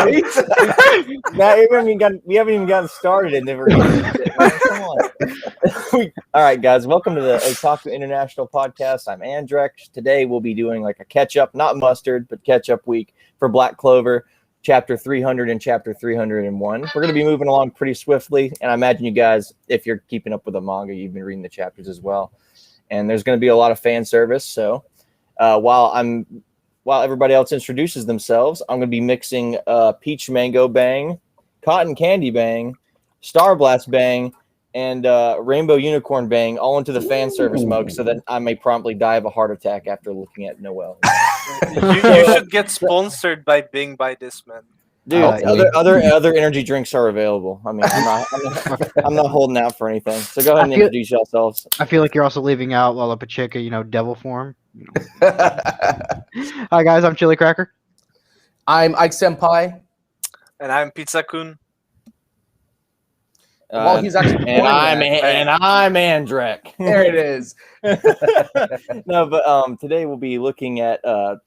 we haven't even gotten started, and then we're come on. All right, guys, welcome to the Otaku International Podcast. I'm Andreach. Today we'll be doing like a catch-up, not mustard, but catch-up week for Black Clover, Chapter 300 and Chapter 301. We're going to be moving along pretty swiftly, and I imagine you guys, if you're keeping up with the manga, you've been reading the chapters as well. And there's going to be a lot of fan service, so while everybody else introduces themselves, I'm going to be mixing Peach Mango Bang, Cotton Candy Bang, Star Blast Bang, and Rainbow Unicorn Bang all into the fan service mug so that I may promptly die of a heart attack after looking at Noel. You should get sponsored by Bing by this, man. Dude, other energy drinks are available. I mean, I'm not holding out for anything. So go ahead and introduce yourselves. I feel like you're also leaving out Lala Pacheca, devil form. Hi guys, I'm Chillycracker. I'm Ike Senpai. And I'm Pizza-Kun. Well, he's actually and I'm Andreach. There it is. No, but today we'll be looking at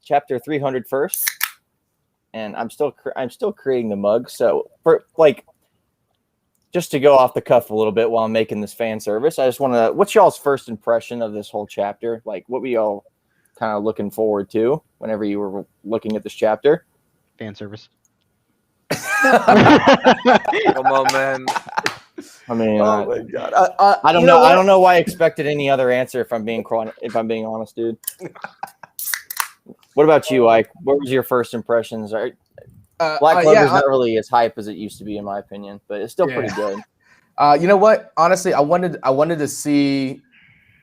chapter 300 first, and I'm still creating the mug. So for just to go off the cuff a little bit while I'm making this fan service, I just want to. What's y'all's first impression of this whole chapter? Like, what were y'all kind of looking forward to whenever you were looking at this chapter? Fan service. Come on, man. I mean, oh my god! I don't know. I don't know why I expected any other answer. If I'm being honest, dude. What about you, Ike? What was your first impressions? Black Clover's not really as hype as it used to be, in my opinion, but it's still pretty good. You know what? Honestly, I wanted to see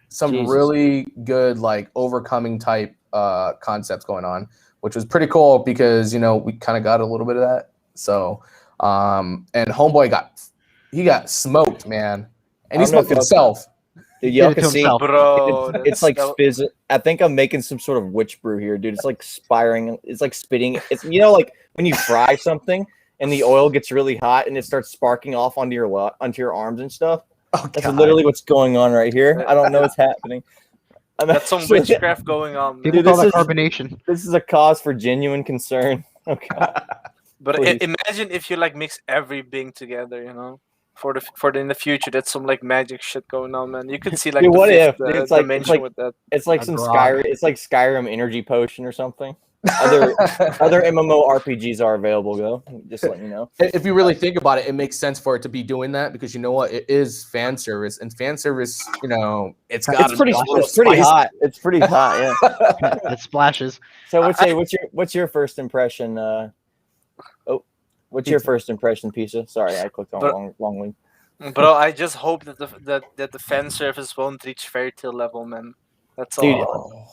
some really good overcoming type concepts going on, which was pretty cool because we kind of got a little bit of that. So, and Homeboy got smoked, man, and he smoked himself. Dude, y'all can see, bro. It's like fizz. I think I'm making some sort of witch brew here, dude. It's like spiring. It's like spitting. It's like when you fry something and the oil gets really hot and it starts sparking off onto your arms and stuff. Oh, that's literally what's going on right here. I don't know what's happening. That's some witchcraft going on. People call that carbonation. This is a cause for genuine concern. Okay. But imagine if you mix every Bing together, in the future, that's some magic shit going on, man. You could see dude, what if it's dimension with that. It's like some Skyrim. It's like Skyrim energy potion or something. Other MMORPGs are available, though. Just letting you know. If you really think about it, it makes sense for it to be doing that because you know what? It is fan service, and fan service, it's pretty hot. It's pretty hot. Yeah, it splashes. So, what's your first impression? What's your first impression, Pizza? Sorry, I clicked on long link. Bro, I just hope that the fan service won't reach fairy tale level, man. That's dude, all.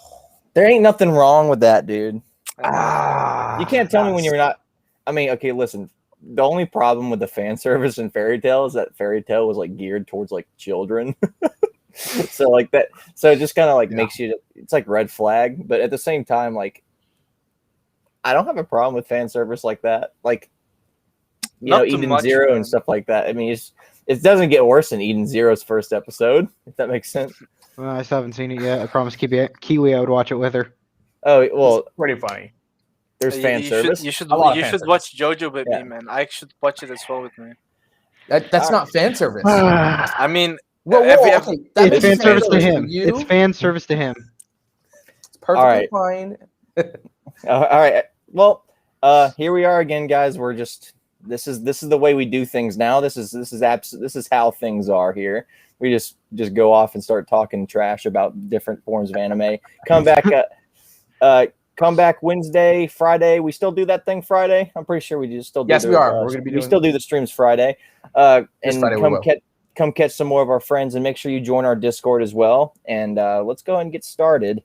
There ain't nothing wrong with that, dude. You can't tell me when you're not. I mean, okay, listen. The only problem with the fan service in Fairy Tail is that Fairy Tail was geared towards children. So that. So it just kind of makes you. It's like red flag, but at the same time, I don't have a problem with fan service like that. Eden Zero, man, and stuff like that. I mean, it doesn't get worse than Eden Zero's first episode, if that makes sense. Well, I still haven't seen it yet. I promised Kiwi I would watch it with her. Oh, well, it's pretty funny. There's fan service. You should watch JoJo with me, man. I should watch it as well with me. That's not fan service. I mean, it's fan service to him. It's fan service to him. It's perfectly fine. All right. Well, here we are again, guys. We're just. This is the way we do things now. This is how things are here. We just go off and start talking trash about different forms of anime. Come back Wednesday, Friday. We still do that thing Friday. I'm pretty sure we just still do. Yes, we are. We're gonna be. We still do the streams Friday. And come catch some more of our friends and make sure you join our Discord as well. And let's go ahead and get started.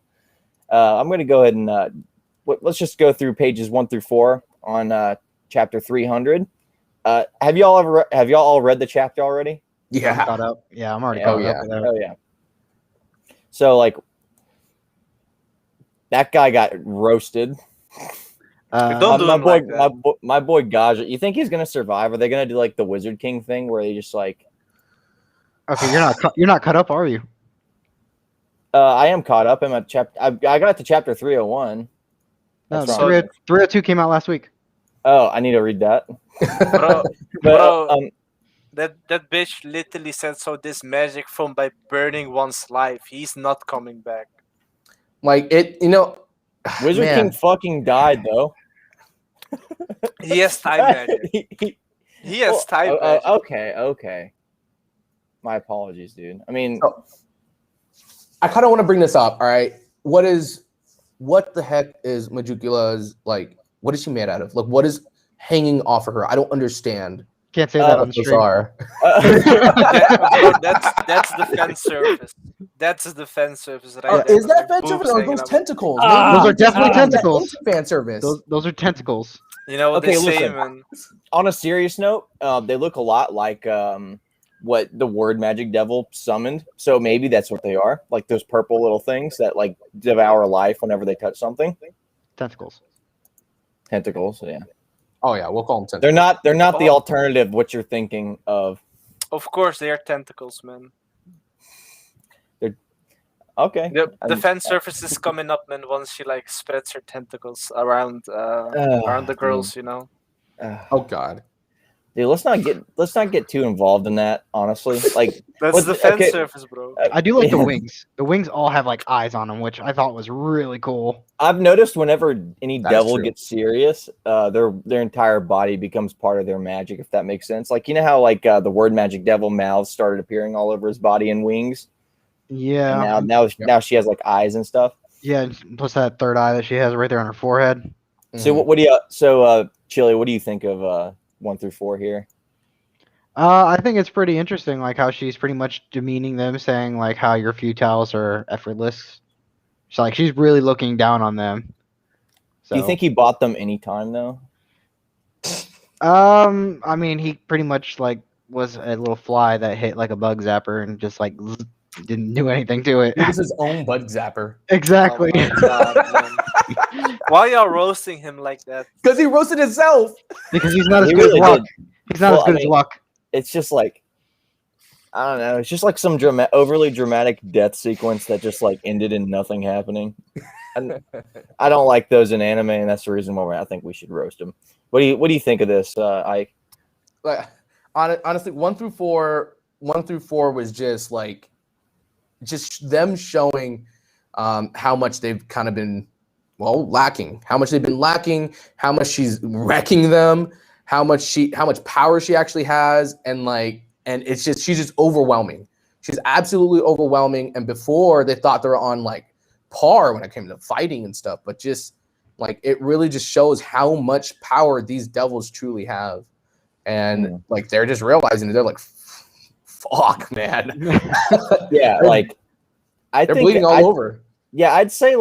I'm going to go ahead and let's just go through pages 1 through 4 on. Chapter 300. Have y'all all read the chapter already? Yeah. I'm caught up. Yeah, I'm already caught up. Oh yeah. So that guy got roasted. Don't do my boy Gaja. You think he's gonna survive? Are they gonna do the Wizard King thing where they just Okay, you're not caught up, are you? I am caught up. I got to chapter 301. No, 302 came out last week. Oh, I need to read that. Bro, that bitch literally said, so this magic formed by burning one's life. He's not coming back. Like it, Wizard King fucking died though. He has time magic. He has time magic. Okay. My apologies, dude. I mean, I kind of want to bring this up. All right, what the heck is Majukula's like? What is she made out of? Like, what is hanging off of her? I don't understand. Can't say that on the stream. That's the fan surface. That's the fan surface, right? Is that fan surface or are those tentacles? Those are definitely tentacles. Fan service. Those are tentacles. You know what they say, man. On a serious note, they look a lot like what the word magic devil summoned. So maybe that's what they are. Like those purple little things that like devour life whenever they touch something. Tentacles, yeah. Oh yeah, we'll call them tentacles. They're not the alternative what you're thinking of. Of course they are tentacles, man. They're okay. The fan surface is coming up, man, once she like spreads her tentacles around the girls, you know. Oh god. Dude, let's not get too involved in that, honestly. Like that's the fan surface, bro. I do like the wings. The wings all have like eyes on them, which I thought was really cool. I've noticed whenever any devil gets serious, their entire body becomes part of their magic, if that makes sense. Like you know how like the word magic devil mouths started appearing all over his body and wings. Yeah. And now she has like eyes and stuff. Yeah, plus that third eye that she has right there on her forehead. Mm-hmm. So what do you Chili, what do you think of 1 through 4 here? I think it's pretty interesting, like how she's pretty much demeaning them, saying like how your futile are effortless. So like she's really looking down on them. So, do you think he bought them anytime though? I mean, he pretty much like was a little fly that hit like a bug zapper and just like didn't do anything to it. He was his own bug zapper. Exactly. Oh God, why y'all roasting him like that? Because he roasted himself. Because he's not as good as Luck. He's not as good as Luck. It's just like I don't know. It's just like some overly dramatic death sequence that just like ended in nothing happening. I don't like those in anime, and that's the reason why I think we should roast them. What do you think of this, Ike? Like honestly, 1 through 4 was just like them showing how much they've kind of been lacking. How much they've been lacking. How much she's wrecking them. How much power she actually has, and it's just she's just overwhelming. She's absolutely overwhelming. And before they thought they were on like par when it came to fighting and stuff, but just like it really just shows how much power these devils truly have, and like they're just realizing they're like, fuck, man. Yeah, like they're bleeding all over. Yeah, I'd say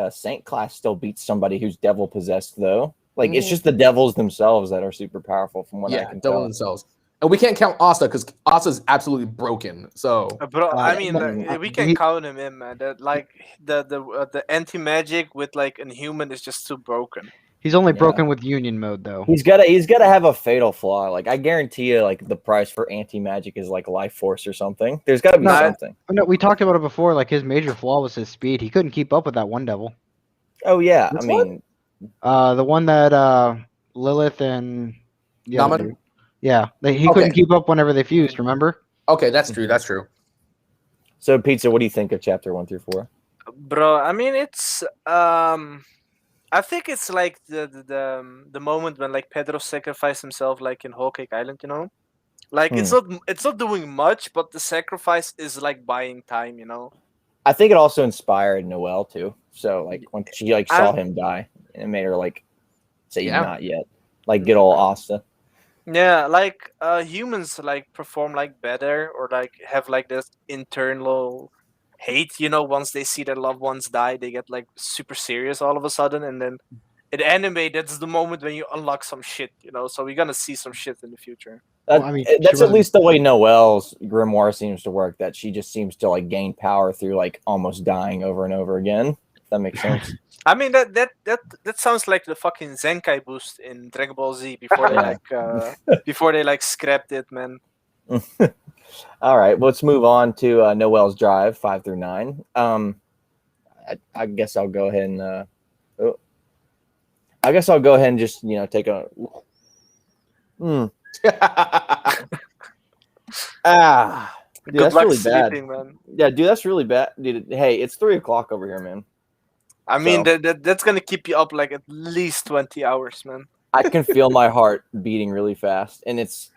Saint Class still beats somebody who's devil possessed though. Like it's just the devils themselves that are super powerful from what I can tell. Themselves. And we can't count Asa because Asa's absolutely broken. So, bro, I mean, we can count him in, man. That like the anti magic with like a human is just too broken. He's only broken with union mode though. He's gotta have a fatal flaw. Like I guarantee you, like the price for anti magic is like life force or something. There's got to be something. No, we talked about it before. Like his major flaw was his speed. He couldn't keep up with that one devil. Oh yeah, I mean. The one that Lilith and he couldn't keep up whenever they fused. Remember? Okay, that's true. That's true. So, Pizza, what do you think of chapter 1 through 4? Bro, I mean, it's I think it's like the moment when like Pedro sacrificed himself, like in Whole Cake Island, you know, like it's not doing much, but the sacrifice is like buying time, you know. I think it also inspired Noelle too. So like when she like saw him die, it made her like say not yet, like good old Asta. Yeah, like humans like perform like better or like have like this internal hate, you know. Once they see their loved ones die, they get like super serious all of a sudden, and then in anime, that's the moment when you unlock some shit, you know. So we're gonna see some shit in the future. That's at least the way Noelle's grimoire seems to work. That she just seems to like gain power through like almost dying over and over again. If that makes sense. I mean that sounds like the fucking Zenkai boost in Dragon Ball Z before they like scrapped it, man. All right, let's move on to Noelle's Drive 5 through 9. I guess I'll go ahead and. I guess I'll go ahead and just take a. Dude, Good that's luck really bad. sleeping, man. Yeah, dude, that's really bad, dude. Hey, it's 3:00 over here, man. I mean, So- that's gonna keep you up like at least 20 hours, man. I can feel my heart beating really fast, and it's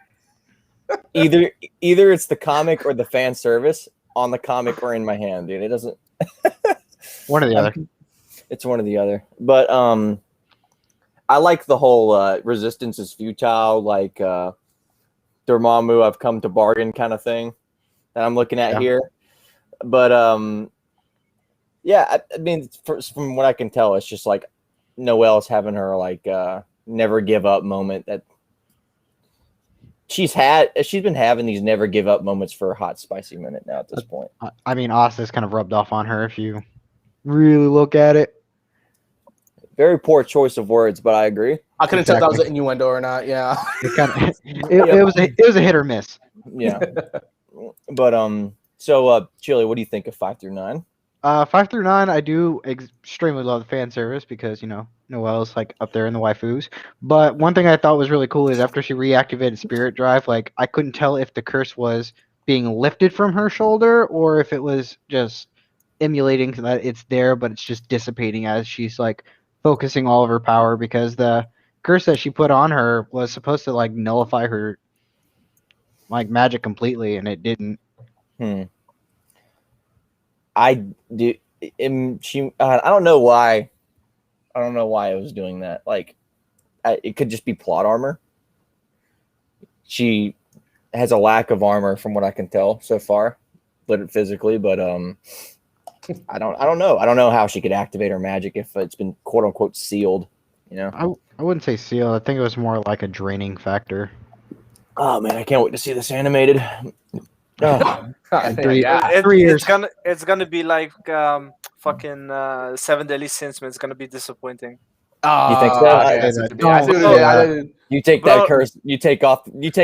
either it's the comic or the fan service on the comic or in my hand, dude. It doesn't. One or the other. It's one or the other. But I like the whole resistance is futile, like Dormammu, I've come to bargain kind of thing that I'm looking at here. But yeah, I mean, from what I can tell, it's just like Noelle's having her like never give up moment that she's been having these never give up moments for a hot spicy minute now at this point. I mean, Asta's kind of rubbed off on her if you really look at it. Very poor choice of words, but I agree. I couldn't tell if that was an innuendo or not. Yeah. It kind of it was a hit or miss. Yeah. But so Chili, what do you think of 5 through 9? 5 through 9, I do extremely love the fan service because Noelle's like up there in the waifus. But one thing I thought was really cool is after she reactivated Spirit Drive, like I couldn't tell if the curse was being lifted from her shoulder or if it was just emulating that it's there, but it's just dissipating as she's like focusing all of her power, because the curse that she put on her was supposed to like nullify her like magic completely, and it didn't. I do. I don't know why. I don't know why it was doing that. Like, it could just be plot armor. She has a lack of armor from what I can tell so far, but physically. But I don't know. I don't know how she could activate her magic if it's been quote unquote sealed. I wouldn't say seal. I think it was more like a draining factor. Oh man, I can't wait to see this animated. Oh. It's gonna be like fucking 7 Deadly Sins, man. It's gonna be disappointing. You think so? You take that curse. You take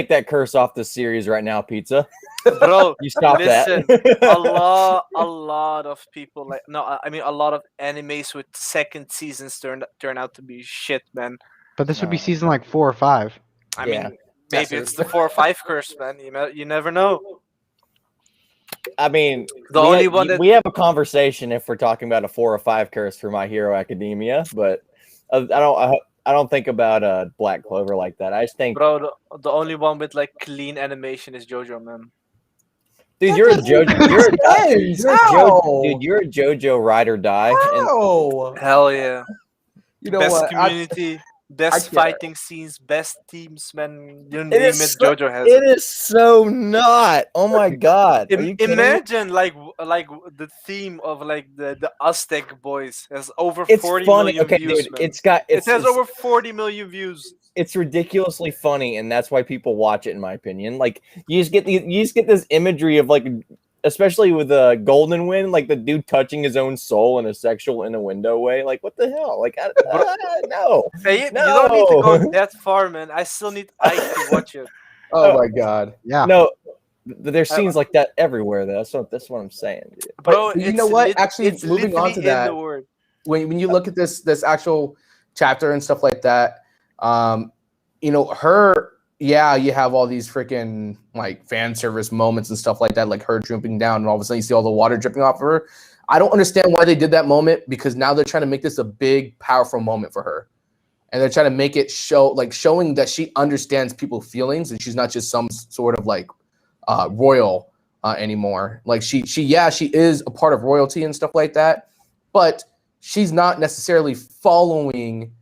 that curse off the series right now, Pizza. Bro, you stop listen, that. a lot of people a lot of animes with second seasons turn out to be shit, man. But this would be season like 4 or 5. I mean, maybe it's the 4 or 5 curse, man. You never know. I mean, we have a conversation if we're talking about a 4 or 5 curse for My Hero Academia, but I don't think about Black Clover like that. I just think, bro, the only one with like clean animation is JoJo, man. Dude, you're a JoJo. You're a JoJo ride or die. Hell yeah! You know best what? Community, best fighting scenes, best teams, man. You name it, JoJo has it. It is so not. Oh my god! Imagine like the theme of like the Aztec boys has over it's 40 funny. million Okay, views. Dude, man. it has over 40 million views. It's ridiculously funny, and that's why people watch it, in my opinion. Like you just get this imagery of like, especially with Golden Wind, like the dude touching his own soul in a window way. Like what the hell? Like no. Hey, no. You don't need to go that far, man. I still need to watch it. Oh my god. Yeah. No. There's scenes like that everywhere, though. That's what I'm saying, dude. Bro, you know what? Actually, it's moving on to that, when you look at this actual chapter and stuff like that, her, you have all these freaking like fan service moments and stuff like that, like her dripping down, and all of a sudden you see all the water dripping off of her. I don't understand why they did that moment, because now they're trying to make this a big, powerful moment for her. And they're trying to make it showing that she understands people's feelings and she's not just some sort of like royal anymore. Like she is a part of royalty and stuff like that, but she's not necessarily following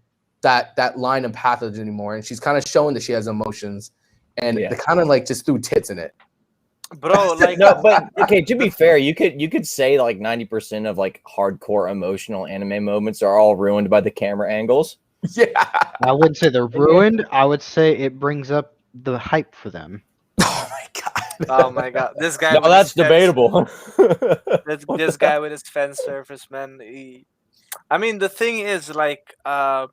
that line of passage anymore. And she's kind of showing that she has emotions, and they kind of like just threw tits in it. Bro, like no, but okay, to be fair, you could say like 90% of like hardcore emotional anime moments are all ruined by the camera angles. Yeah. I wouldn't say they're ruined. I would say it brings up the hype for them. Oh my god. Oh my god. This guy. No, that's debatable. This guy with his fan service, man. I mean, the thing is, like, I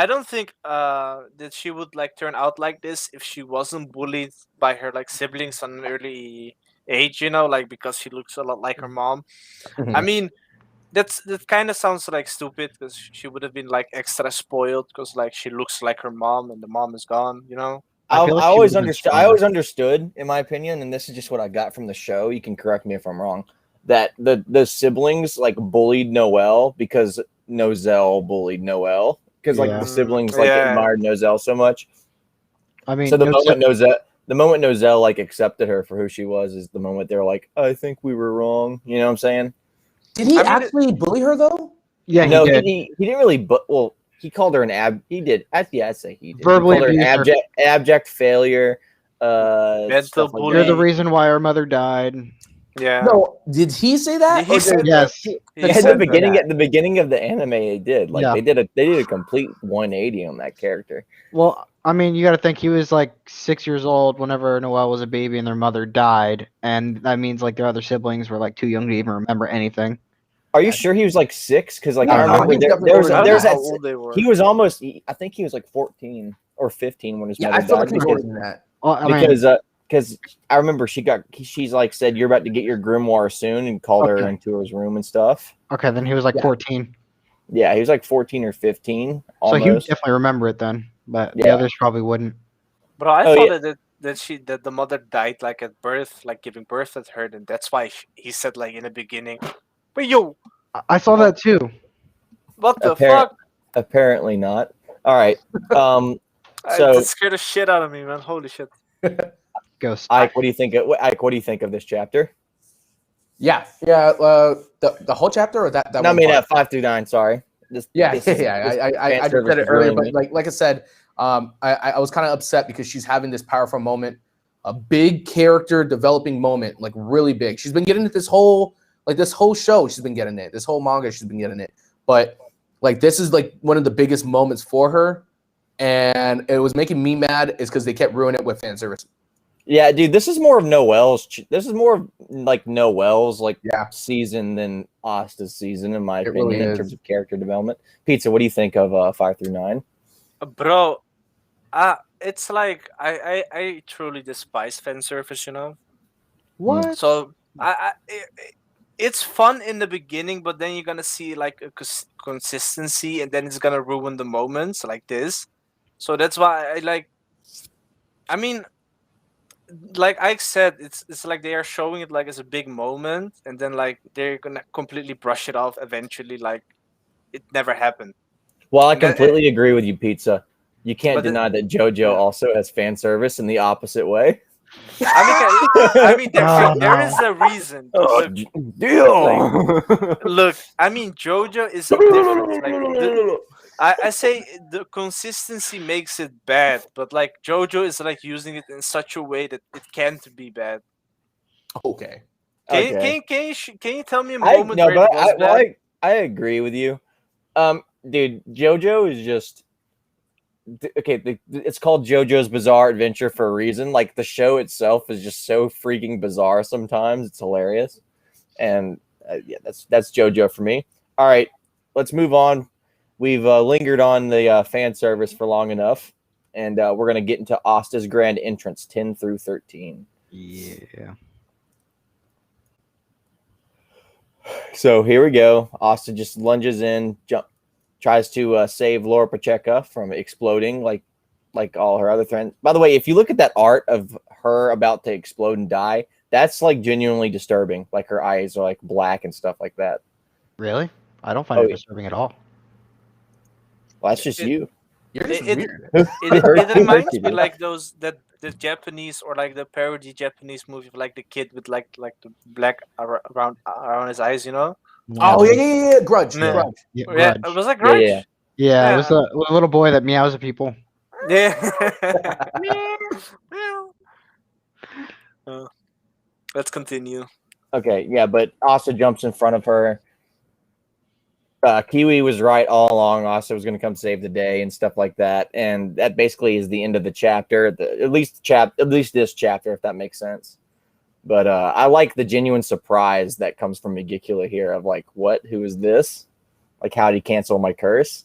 don't think that she would like turn out like this if she wasn't bullied by her like siblings on an early age, like because she looks a lot like her mom. Mm-hmm. I mean, that kind of sounds like stupid because she would have been like extra spoiled because like she looks like her mom and the mom is gone. I feel like she always would've been understood. I stronger. always understood, in my opinion, and this is just what I got from the show. You can correct me if I'm wrong. That the siblings like bullied Noelle because Nozelle bullied Noelle because like Yeah. the siblings like Yeah. admired Nozelle so much. I mean, So the no, moment Nozelle like accepted her for who she was is the moment they're like, I think we were wrong. You know what I'm saying? Did he I mean, actually bully her though? yeah, No, he did. he didn't really. But well, he called her an He did. I'd say he did. Verbally he called her an abused her. abject failure. Mental Stuff like You're the bullying. reason why our mother died. Yeah. No, did he say that? He Or said did- Yes. He At said the that. beginning, at the beginning of the anime, they did like Yeah. they did a complete 180 on that character. Well, I mean, you got to think he was like 6 years old whenever Noelle was a baby and their mother died, and that means like their other siblings were like too young to even remember anything. Are you sure he was like 6? Because like I I don't know. remember He's there, definitely there's older I than don't there's know that how old they were. he was almost. I think he was like 14 or 15 when his Yeah, mother I feel died. like he's older than that. Well, I mean, Because I remember she's like said you're about to get your grimoire soon and called her Okay. into his room and stuff. okay, then he was like Yeah. 14, Yeah, he was like 14 or 15 so he would almost. definitely remember it then, but the Yeah. others probably wouldn't. But I Oh, thought that the mother died like at birth, like giving birth at her, and that's why he said like in the beginning, "But yo, I saw that too. what the Appar- fuck?" Apparently not. All right. That So scared the shit out of me, man. Holy shit. Ghost. Ike, what do you think? Ike, what do you think of this chapter? Yeah. The whole chapter or that No, I one mean part? 5 through 9. Sorry. I just said it earlier, but like I said, I was kind of upset because she's having this powerful moment, a big character developing moment, like really big. She's been getting it this whole show. She's been getting it. This whole manga, she's been getting it. But like this is like one of the biggest moments for her, and it was making me mad. Is because they kept ruining it with fan service. Yeah, dude, this is more of Noelle's. This is more of like Noelle's like Yeah. season than Asta's season, in my It opinion, really in is. terms of character development. Pizza, what do you think of 5 through 9? Bro, it's like I truly despise fan service, What? So it's fun in the beginning, but then you're gonna see like a consistency, and then it's gonna ruin the moments like this. So that's why I like. I mean, like I said, it's like they are showing it like as a big moment, and then like they're gonna completely brush it off eventually, like it never happened. Well, I And that- completely agree with you, Pizza. You can't But the- deny that JoJo Yeah. also has fan service in the opposite way. I mean, there no. is a reason. Oh, Look, deal. look, I mean, JoJo is a difference. Like I say the consistency makes it bad, but like JoJo is like using it in such a way that it can't be bad. Okay. Can you tell me a moment where it was bad? I agree with you. Dude, JoJo is just okay. It's called JoJo's Bizarre Adventure for a reason. Like the show itself is just so freaking bizarre. Sometimes it's hilarious, and yeah, that's JoJo for me. All right, let's move on. We've lingered on the fan service for long enough, and we're gonna get into Asta's grand entrance 10 through 13. Yeah. So here we go. Asta just lunges in, tries to save Laura Pacheca from exploding like all her other friends. By the way, if you look at that art of her about to explode and die, that's like genuinely disturbing. Like her eyes are like black and stuff like that. Really? I don't find it disturbing at all. Well, that's just you. You're just It- weird. It reminds me like the Japanese or like the parody Japanese movie of like the kid with like the black around his eyes, Oh yeah. Grudge. Yeah. Grudge. Yeah, Yeah, Grudge. it was like Grudge. Yeah. Yeah, it was Yeah. a little boy that meows at people. Yeah. Meow. Let's continue. Okay, yeah, but Asta jumps in front of her. Kiwi was right all along. Asta was going to come save the day and stuff like that, and that basically is the end of the chapter. At least this chapter, if that makes sense. But I like the genuine surprise that comes from Megicula here of like, what? Who is this? Like, how did he cancel my curse?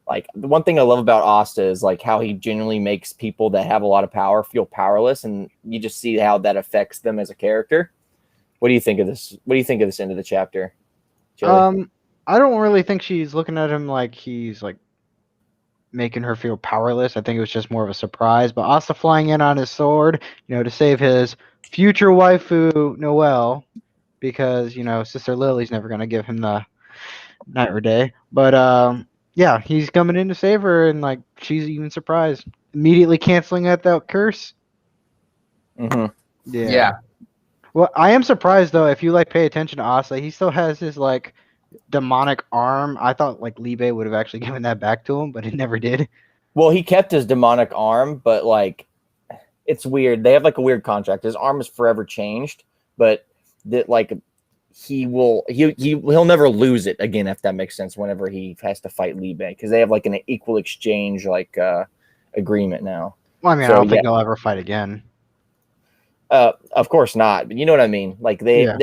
Like, the one thing I love about Asta is like how he genuinely makes people that have a lot of power feel powerless, and you just see how that affects them as a character. What do you think of this? What do you think of this end of the chapter? Chili? I don't really think she's looking at him like he's like making her feel powerless. I think it was just more of a surprise. But Asta flying in on his sword, to save his future waifu Noelle, because Sister Lily's never gonna give him the night or day. But yeah, he's coming in to save her, and like she's even surprised, immediately canceling out that curse. Mm-hmm. Yeah. Well, I am surprised though. If you like pay attention to Asa, he still has his like demonic arm. I thought like Libe would have actually given that back to him, but it never did. Well, he kept his demonic arm, but like it's weird. They have like a weird contract. His arm is forever changed, but that like he'll never lose it again, if that makes sense, whenever he has to fight Libe, because they have like an equal exchange like agreement now. Well, I mean, So, I don't think they'll ever fight again. Of course not, but you know what I mean. Like their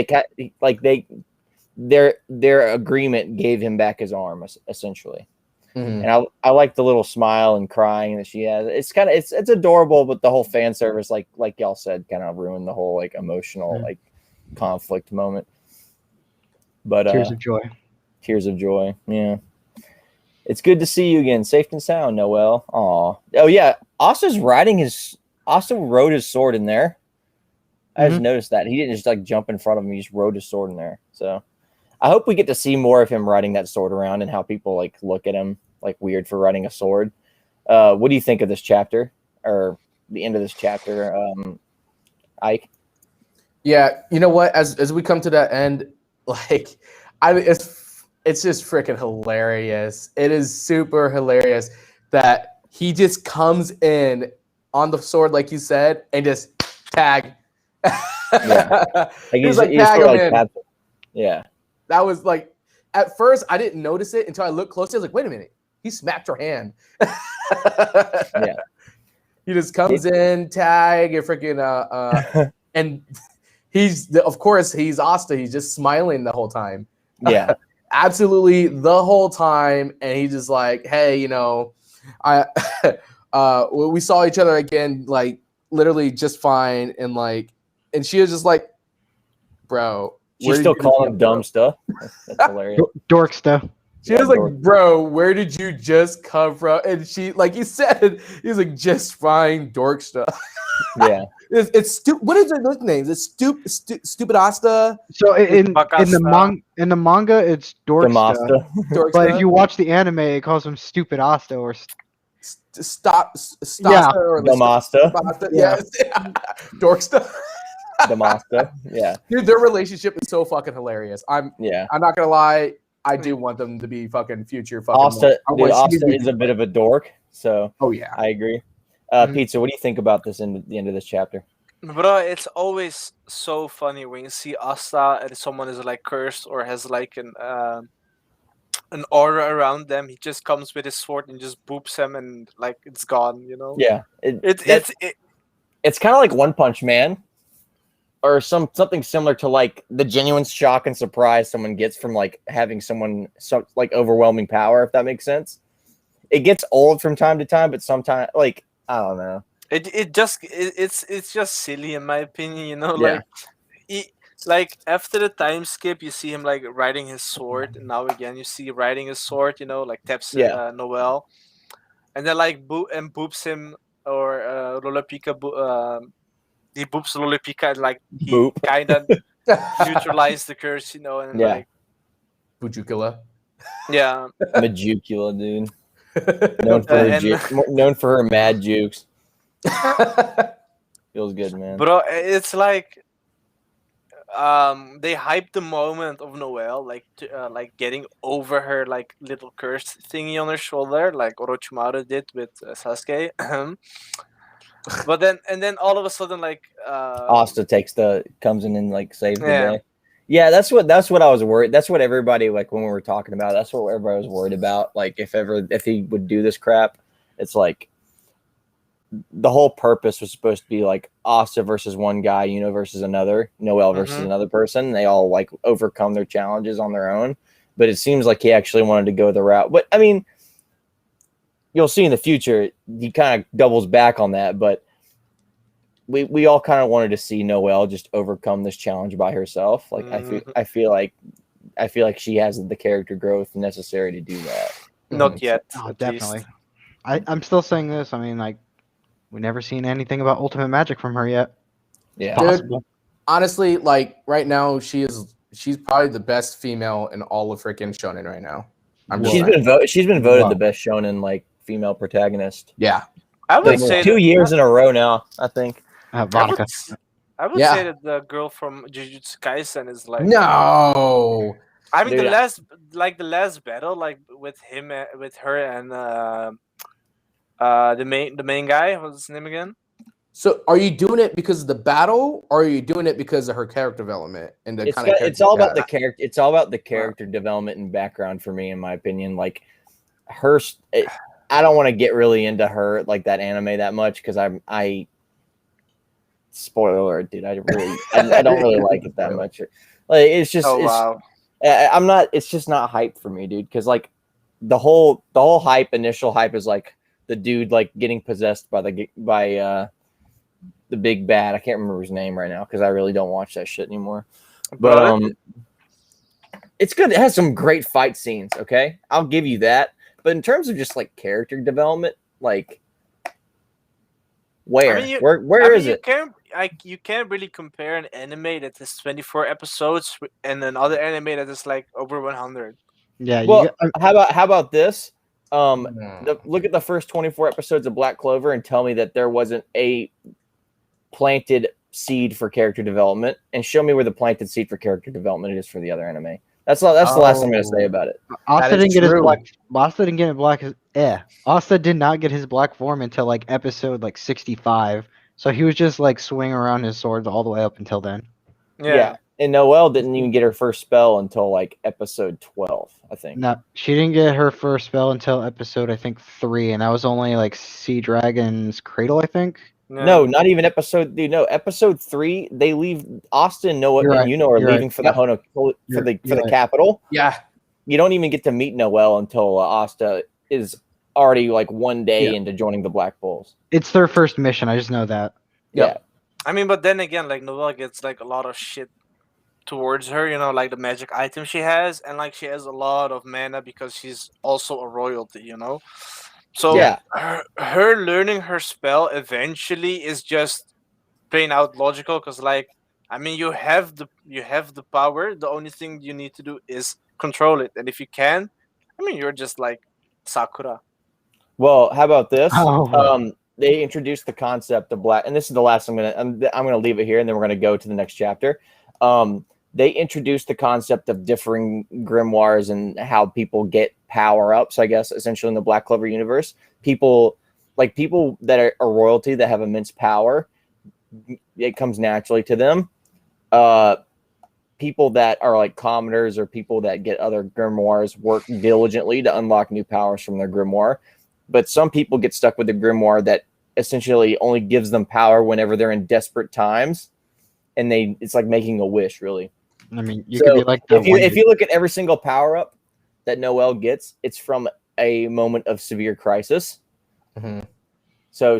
agreement gave him back his arm essentially. Mm-hmm. And I like the little smile and crying that she has. It's adorable, but the whole fan service, like y'all said, kind of ruined the whole like emotional like conflict moment. But Tears of joy. Tears of joy. Yeah. It's good to see you again, safe and sound, Noelle. Aw. Oh yeah, Asta rode his sword in there. I just noticed that. He didn't just like jump in front of him, he just rode his sword in there. So I hope we get to see more of him riding that sword around and how people like look at him like weird for riding a sword. What do you think of this chapter, or the end of this chapter, Ike? Yeah, you know what? As we come to that end, like it's just freaking hilarious. It is super hilarious that he just comes in on the sword, like you said, and just tag. Yeah. Like he's like tag him in. Yeah. That was like, at first I didn't notice it until I looked closely. I was like, wait a minute, he smacked her hand. Yeah. He just comes in, tag, and freaking and of course he's Asta. He's just smiling the whole time. Yeah. Absolutely the whole time, and he's just like, hey, we saw each other again, like literally just fine, and she was just like, bro. She's still calling him dumb stuff. That's hilarious. Dork stuff. She was like, bro, where did you just come from? And she, like he said, he's like, just fine, dork stuff. Yeah. It's stupid. What is their nicknames? It's stupid Asta. So in the manga, it's dork stuff. But if you watch the anime, it calls him stupid Asta or stop. Yeah. Or Damasta. Yeah. Dork stuff. Damasta. Yeah. Dude, their relationship is so fucking hilarious. I'm not gonna lie. I do want them to be fucking future fucking. Asta is a bit of a dork, so I agree. Pizza, what do you think about this in the end of this chapter? Bro, it's always so funny when you see Asta and someone is like cursed or has like an aura around them. He just comes with his sword and just boops him, and like it's gone. Yeah, it's kind of like One Punch Man. Or something similar to like the genuine shock and surprise someone gets from like having someone like overwhelming power, if that makes sense. It gets old from time to time, but sometimes like I don't know. It's just silly in my opinion, Yeah. Like after the time skip, you see him like riding his sword, and now again you see riding his sword, like taps Noelle, and then like boops him or Lolapika. He boops Lolipika and like he kind of neutralized the curse, and like Bujukula. Yeah. Majukula, dude. Known for her mad jukes. Feels good, man. Bro, it's like they hyped the moment of Noelle, like getting over her like little curse thingy on her shoulder, like Orochimaru did with Sasuke. But then all of a sudden, like Asta comes in and like saves the day. Yeah, that's what I was worried. That's what everybody, like when we were talking about, that's what everybody was worried about. Like if he would do this crap, it's like the whole purpose was supposed to be like Asta versus one guy, versus another, Noelle versus another person. They all like overcome their challenges on their own. But it seems like he actually wanted to go the route. But I mean, you'll see in the future, he kind of doubles back on that, but we all kind of wanted to see Noelle just overcome this challenge by herself. Like I feel like I feel like she has the character growth necessary to do that. Not yet. Oh, at definitely. least. I'm still saying this. I mean, like, we never seen anything about Ultimate Magic from her yet. Yeah. Possible. Honestly, like right now, she's probably the best female in all of freaking shonen right now. She's been voted the best shonen like female protagonist. Yeah, I would Like say 2 years in a row now, I think. Vodka. I would say that the girl from Jujutsu Kaisen is like no. I mean Dude, the last battle like with him with her and the main guy, what's his name again? So, are you doing it because of the battle, or are you doing it because of her character development and the kind of? It's all about the character. It's all about the character development and background for me, in my opinion. Like I don't want to get really into her like that anime that much because I spoiler alert, dude. I don't really like it that much. Like it's just I'm not. It's just not hype for me, dude. Because like the whole initial hype is like the dude like getting possessed by the big bad. I can't remember his name right now because I really don't watch that shit anymore. But it's good. It has some great fight scenes. Okay, I'll give you that. But in terms of just like character development, like where is it? You can't really compare an anime that is 24 episodes and another anime that is like over 100. Yeah. Well, how about this? Look at the first 24 episodes of Black Clover and tell me that there wasn't a planted seed for character development, and show me where the planted seed for character development is for the other anime. That's the last I'm going to say about it. Asta didn't get his black. Asta didn't get black. Asta did not get his black form until like episode like 65. So he was just like swinging around his swords all the way up until then. Yeah. And Noelle didn't even get her first spell until like episode 12, I think. No, she didn't get her first spell until episode I think 3, and that was only like Sea Dragon's Cradle, I think. No, not even episode. Dude, no, episode 3. They leave Austin, Noelle, and are leaving for the Hono for the capital. Yeah, you don't even get to meet Noelle until Asta is already like one day into joining the Black Bulls. It's their first mission. I just know that. Yeah. I mean, but then again, like Noelle gets like a lot of shit towards her, you know, like the magic item she has, and like she has a lot of mana because she's also a royalty, you know. So her learning her spell eventually is just plain out logical because, like, I mean, you have the power. The only thing you need to do is control it, and if you can, I mean, you're just like Sakura. Well, how about this? They introduced the concept of black, and this is the last I'm gonna leave it here, and then we're gonna go to the next chapter. They introduced the concept of differing grimoires and how people get power ups, I guess, essentially in the Black Clover universe. People that are a royalty that have immense power, it comes naturally to them. People that are like commoners or people that get other grimoires work diligently to unlock new powers from their grimoire. But some people get stuck with a grimoire that essentially only gives them power whenever they're in desperate times. And it's like making a wish, really. I mean, you could be like if you look at every single power up that Noelle gets, it's from a moment of severe crisis. Mm-hmm. So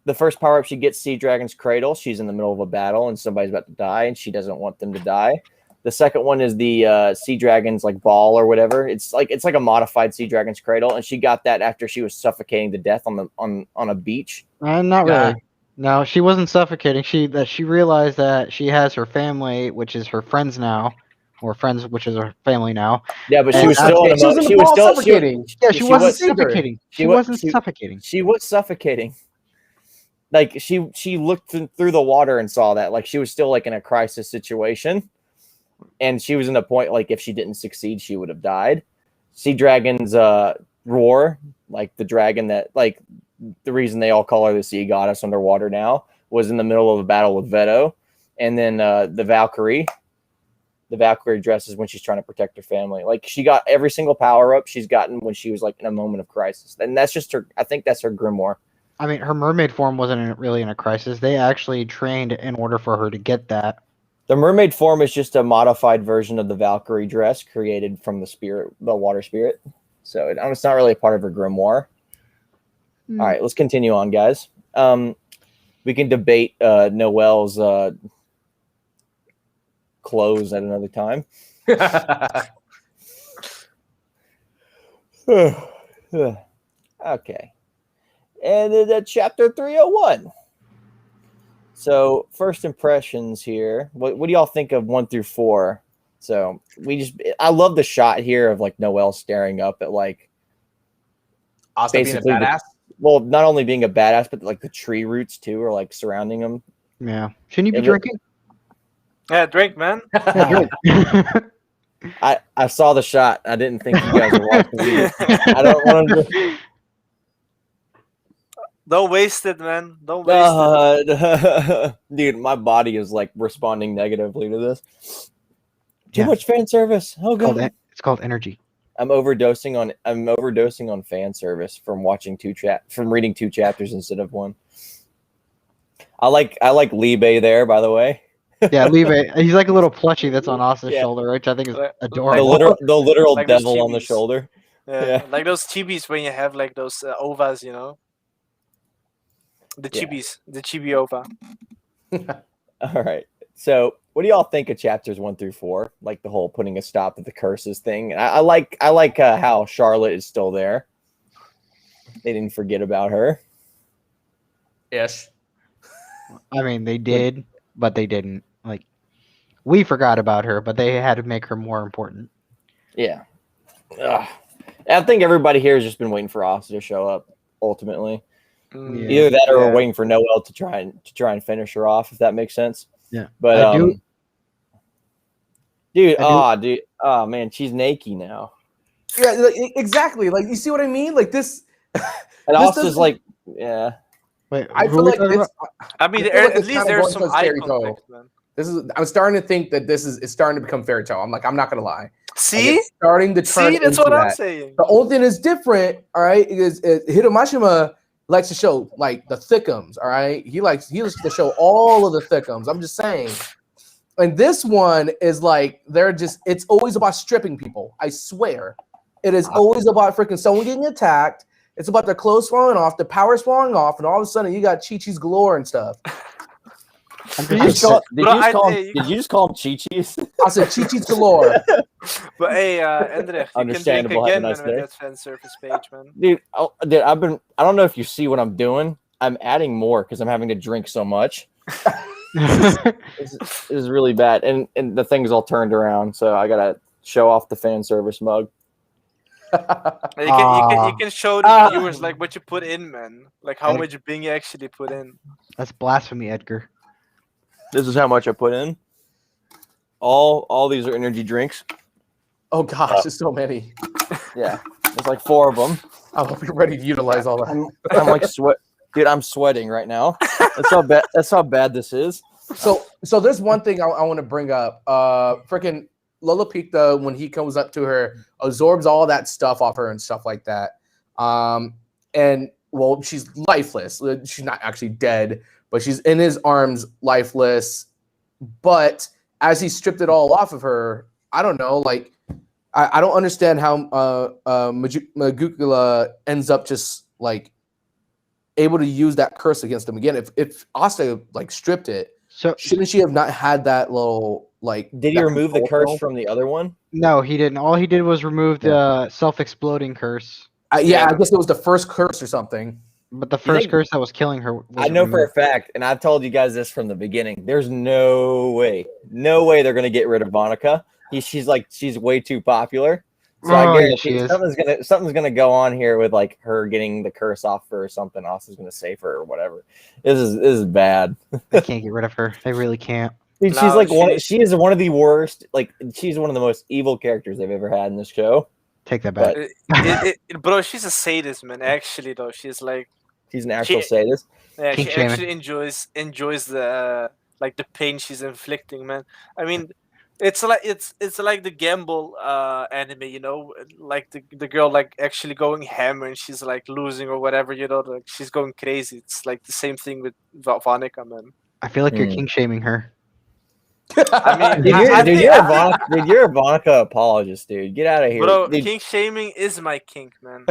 the first power up she gets, Sea Dragon's Cradle. She's in the middle of a battle and somebody's about to die, and she doesn't want them to die. The second one is the Sea Dragon's like ball or whatever. It's like a modified Sea Dragon's Cradle, and she got that after she was suffocating to death on a beach. Not really. No, she wasn't suffocating. She realized that she has her family, which is her friends now, or friends, which is her family now. Yeah, but she was still suffocating. She wasn't suffocating. She wasn't suffocating. She was suffocating. Like she looked through the water and saw that. Like she was still like in a crisis situation, and she was in a point like if she didn't succeed, she would have died. Sea Dragon's roar, like the dragon that like. The reason they all call her the sea goddess underwater now was in the middle of a battle with Veto. And then the Valkyrie dresses when she's trying to protect her family. Like she got every single power up she's gotten when she was like in a moment of crisis. And that's just I think that's her grimoire. I mean, her mermaid form wasn't really in a crisis. They actually trained in order for her to get that. The mermaid form is just a modified version of the Valkyrie dress created from the water spirit. So it's not really a part of her grimoire. All right, let's continue on, guys. We can debate Noelle's clothes at another time. Okay. And then chapter 301. So first impressions here. What do y'all think of 1 through 4? So I love the shot here of like Noelle staring up at like Asta being a badass. Well, not only being a badass, but like the tree roots too are like surrounding him. Yeah. Shouldn't you be drinking? Yeah, drink, man. Yeah, drink. I saw the shot. I didn't think you guys were watching it. I don't want to. Don't waste it, man. Don't waste it. Dude, my body is like responding negatively to this. Too much fan service. Oh god. It's called energy. I'm overdosing on fan service from reading 2 chapters instead of 1. I like Libe there, by the way. Yeah, Libe. He's like a little plushie that's on Asta's shoulder, which I think is adorable. The literal like devil on the shoulder. Yeah, like those chibis when you have like those ovas, you know. The chibis, the chibi ova. All right. So, what do y'all think of chapters 1 through 4? Like the whole putting a stop to the curses thing. I like how Charlotte is still there. They didn't forget about her. Yes. I mean, they did, but they didn't. Like, we forgot about her, but they had to make her more important. Yeah. Ugh. I think everybody here has just been waiting for Asta to show up. Ultimately, either that or we're waiting for Noelle to try and finish her off. If that makes sense. Yeah, but dude, oh man, she's naked now. Yeah, like, exactly. Like, you see what I mean? Like this. And Asta's like, yeah. Wait, I feel like this. I mean, at least there's some eye contact, man. I'm starting to think that it's starting to become fairy tale. I'm not gonna lie. See, it's starting to turn. See, that's what I'm saying. The only thing is different. All right, is Hitomashima likes to show like the thickums. All right, he likes to show all of the thickums. I'm just saying. And this one is like it's always about stripping people. I swear, it is always about freaking someone getting attacked. It's about their clothes falling off, the powers falling off, and all of a sudden you got Chi-Chi's galore and stuff. Did you just call them Chi-Chis? I said Chi-Chi's galore. But hey, Andreach, you can drink again nice with that fan surface page, man. Dude, I don't know if you see what I'm doing. I'm adding more because I'm having to drink so much. This is really bad. And the thing's all turned around, so I gotta show off the fan service mug. You can show the viewers like what you put in, man. Like how much Bing you actually put in. That's blasphemy, Edgar. This is how much I put in. All these are energy drinks. Oh gosh, there's so many. Yeah, there's like 4 of them. I hope you're ready to utilize all that. I'm like dude. I'm sweating right now. That's how bad this is. So there's one thing I want to bring up. Freaking Lolopita, when he comes up to her, absorbs all that stuff off her and stuff like that. And well, she's lifeless. She's not actually dead, but she's in his arms, lifeless. But as he stripped it all off of her, I don't know. Like, I don't understand how Magukula ends up just like able to use that curse against him again. If Asta like stripped it, so shouldn't she have not had that little like? Did he remove the curse from the other one? No, he didn't. All he did was remove the self-exploding curse. I guess it was the first curse or something. But the first curse that was killing her. I know for a fact, and I've told you guys this from the beginning. There's no way they're gonna get rid of Vonica. She's way too popular. So I guarantee something's gonna go on here with like her getting the curse off her or something. Asta's gonna save her or whatever. This is bad. They can't get rid of her. They really can't. Dude, she is one of the worst. Like she's one of the most evil characters they've ever had in this show. Take that back. Bro, she's a sadist, man. Actually, though, she's an actual sadist. Yeah, she actually enjoys the like the pain she's inflicting, man. I mean, it's like the Gamble anime, you know, like the girl like actually going ham and she's like losing or whatever, you know, like she's going crazy. It's like the same thing with Vonica, man. I feel like you're king shaming her. I mean, you're a Vonica apologist, dude. Get out of here, bro. Dude. Kink shaming is my kink, man.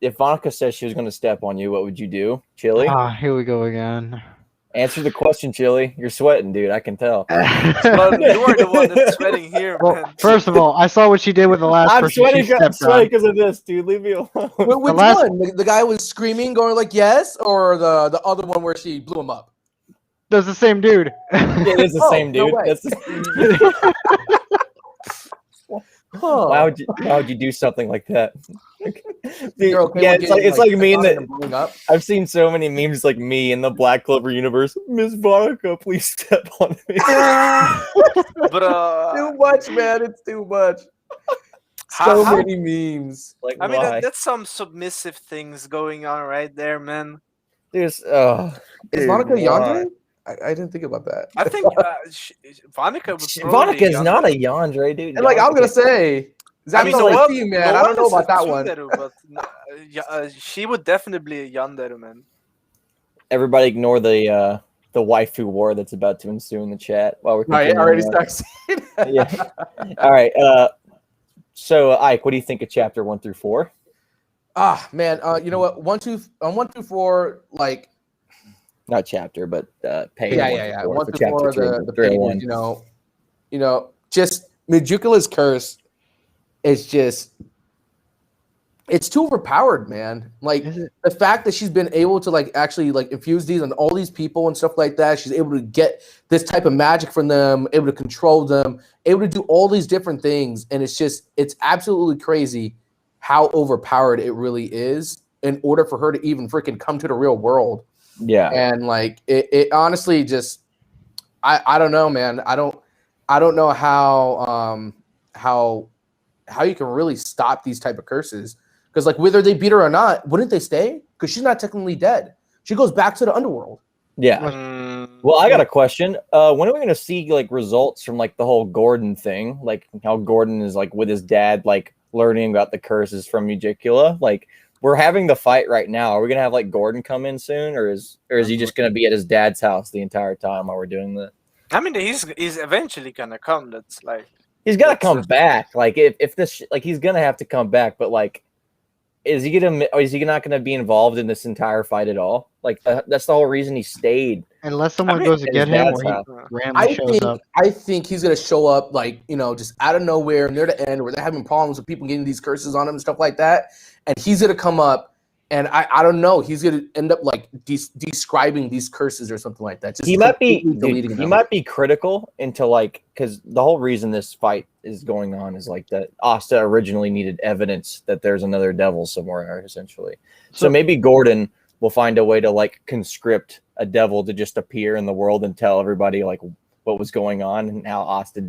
If Vonica says she was going to step on you, what would you do, Chili? Here we go again. Answer the question, Chili. You're sweating, dude. I can tell. Well, you are the one that's sweating here, Well, man. first of all, I saw what she did with the last I'm person she sweating stepped on. because of this, dude. Leave me alone. Which last- one? The guy was screaming, going like yes, or the other one where she blew him up? That's the same dude. It is the Oh, same no dude. way. That's why would you do something like that? Dude, You're okay yeah, with it's like getting, me and stepped on and blowing up? I've seen so many memes like me in the Black Clover universe. Miss Vodka, please step on me. But Too much, man. It's too much. How- So many memes. Like, I mean, why? that's some submissive things going on right there, man. There's Is dude, Monica why? yandere? I didn't think about that. I think Vanica would Monica is probably not a yandere, dude. And like I was gonna say, I mean, Zap's Noelle, team, man. I don't know about that one. Tsundere, but she would definitely be a yandere, man. Everybody ignore the waifu war that's about to ensue in the chat while we're Right, continuing already on. started. Yeah. All right. So Ike, what do you think of chapter 1 through 4? Ah, man. You know what? 1 through 4, like Not chapter, but page. yeah. 1 1 through through 4, 4, the 301. pages, you know, just Majukula's curse is just. It's too overpowered, man. Like the fact that she's been able to like actually like infuse these on all these people and stuff like that. She's able to get this type of magic from them, able to control them, able to do all these different things, and it's absolutely crazy how overpowered it really is in order for her to even freaking come to the real world. Yeah. And like it honestly just I don't know, man. I don't know how you can really stop these type of curses. Because, like, whether they beat her or not, wouldn't they stay? Because she's not technically dead. She goes back to the underworld. Yeah. Well, I got a question. When are we going to see, like, results from, like, the whole Gordon thing? Like, how Gordon is, like, with his dad, like, learning about the curses from Majukula? Like, we're having the fight right now. Are we going to have, like, Gordon come in soon? Or is he just going to be at his dad's house the entire time while we're doing this? I mean, he's eventually going to come. That's, like... He's got to come back. Like, if this... Like, he's going to have to come back. But, like... Is he not going to be involved in this entire fight at all? Like that's the whole reason he stayed. Unless someone goes to get him, or he randomly shows up. I think he's going to show up like just out of nowhere near the end where they're having problems with people getting these curses on him and stuff like that, and he's going to come up. And I don't know. He's gonna end up like describing these curses or something like that. Just he might be critical into like because the whole reason this fight is going on is like that Asta originally needed evidence that there's another devil somewhere essentially. So maybe Gordon will find a way to like conscript a devil to just appear in the world and tell everybody like what was going on and how Asta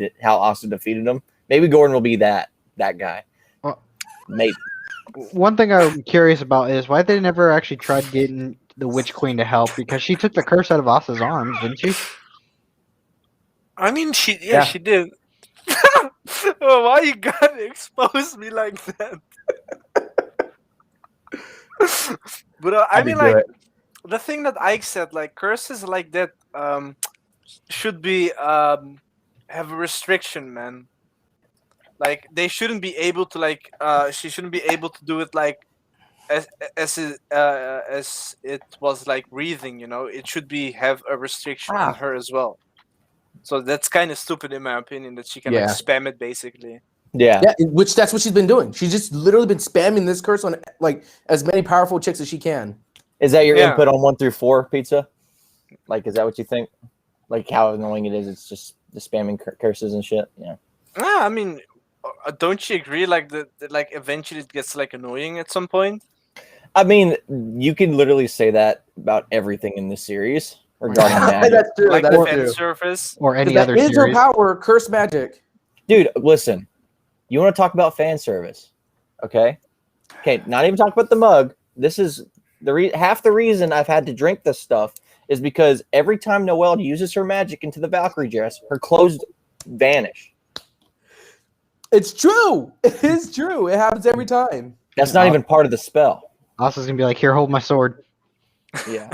defeated him. Maybe Gordon will be that guy. Maybe. One thing I'm curious about is why they never actually tried getting the Witch Queen to help, because she took the curse out of Asa's arms, didn't she? I mean, she did. Oh, why you gotta expose me like that? But I mean, like the thing that Ike said, like curses like that should be have a restriction, man. Like they shouldn't be able to like she shouldn't be able to do it like as it was like breathing, you know. It should have a restriction on her as well. So that's kind of stupid in my opinion that she can like spam it basically. Yeah, which that's what she's been doing. She's just literally been spamming this curse on like as many powerful chicks as she can. Is that your input on 1 through 4, Pizza? Like, is that what you think? Like how annoying it is? It's just the spamming curses and shit. Yeah. I mean, don't you agree? Like like eventually it gets like annoying at some point. I mean, you can literally say that about everything in this series regarding magic. That's true. Like fan surface or any other series. Her power, curse magic. Dude, listen. You want to talk about fan service? Okay. Not even talk about the mug. This is half the reason I've had to drink this stuff is because every time Noelle uses her magic into the Valkyrie dress, her clothes vanish. It's true. It is true. It happens every time. That's not even part of the spell. Asa's gonna be like, "Here, hold my sword." Yeah.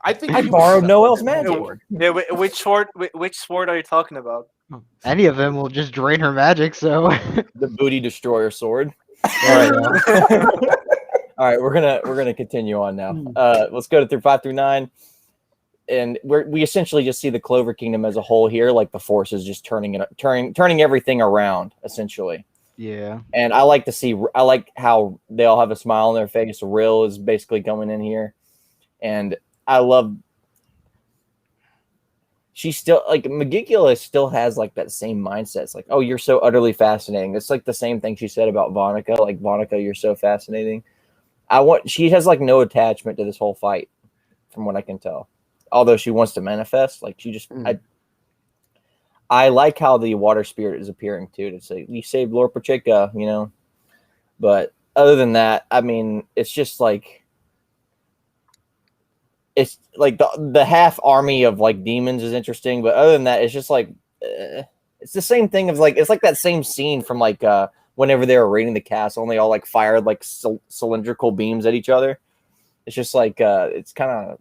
I think I borrowed Noelle's magic. Yeah, which sword? Which sword are you talking about? Any of them will just drain her magic. So the booty destroyer sword. All right, all right, we're gonna continue on now. Let's go through 5 through 9. and we essentially just see the Clover Kingdom as a whole here. Like the Force is just turning everything around essentially. Yeah. And I like how they all have a smile on their face. Rill is basically coming in here, and I love. She still like Magicula still has like that same mindset. It's like, oh, you're so utterly fascinating. It's like the same thing she said about Vonica. Like Vonica, you're so fascinating. She has like no attachment to this whole fight, from what I can tell. Although she wants to manifest, like she just I like how the water spirit is appearing too. To say we saved Lord Pacheca, you know. But other than that, I mean, it's just like. It's like the half army of like demons is interesting, but other than that, it's just like it's the same thing of like it's like that same scene from like whenever they were raiding the castle and they all like fired like cylindrical beams at each other. It's just like it's kind of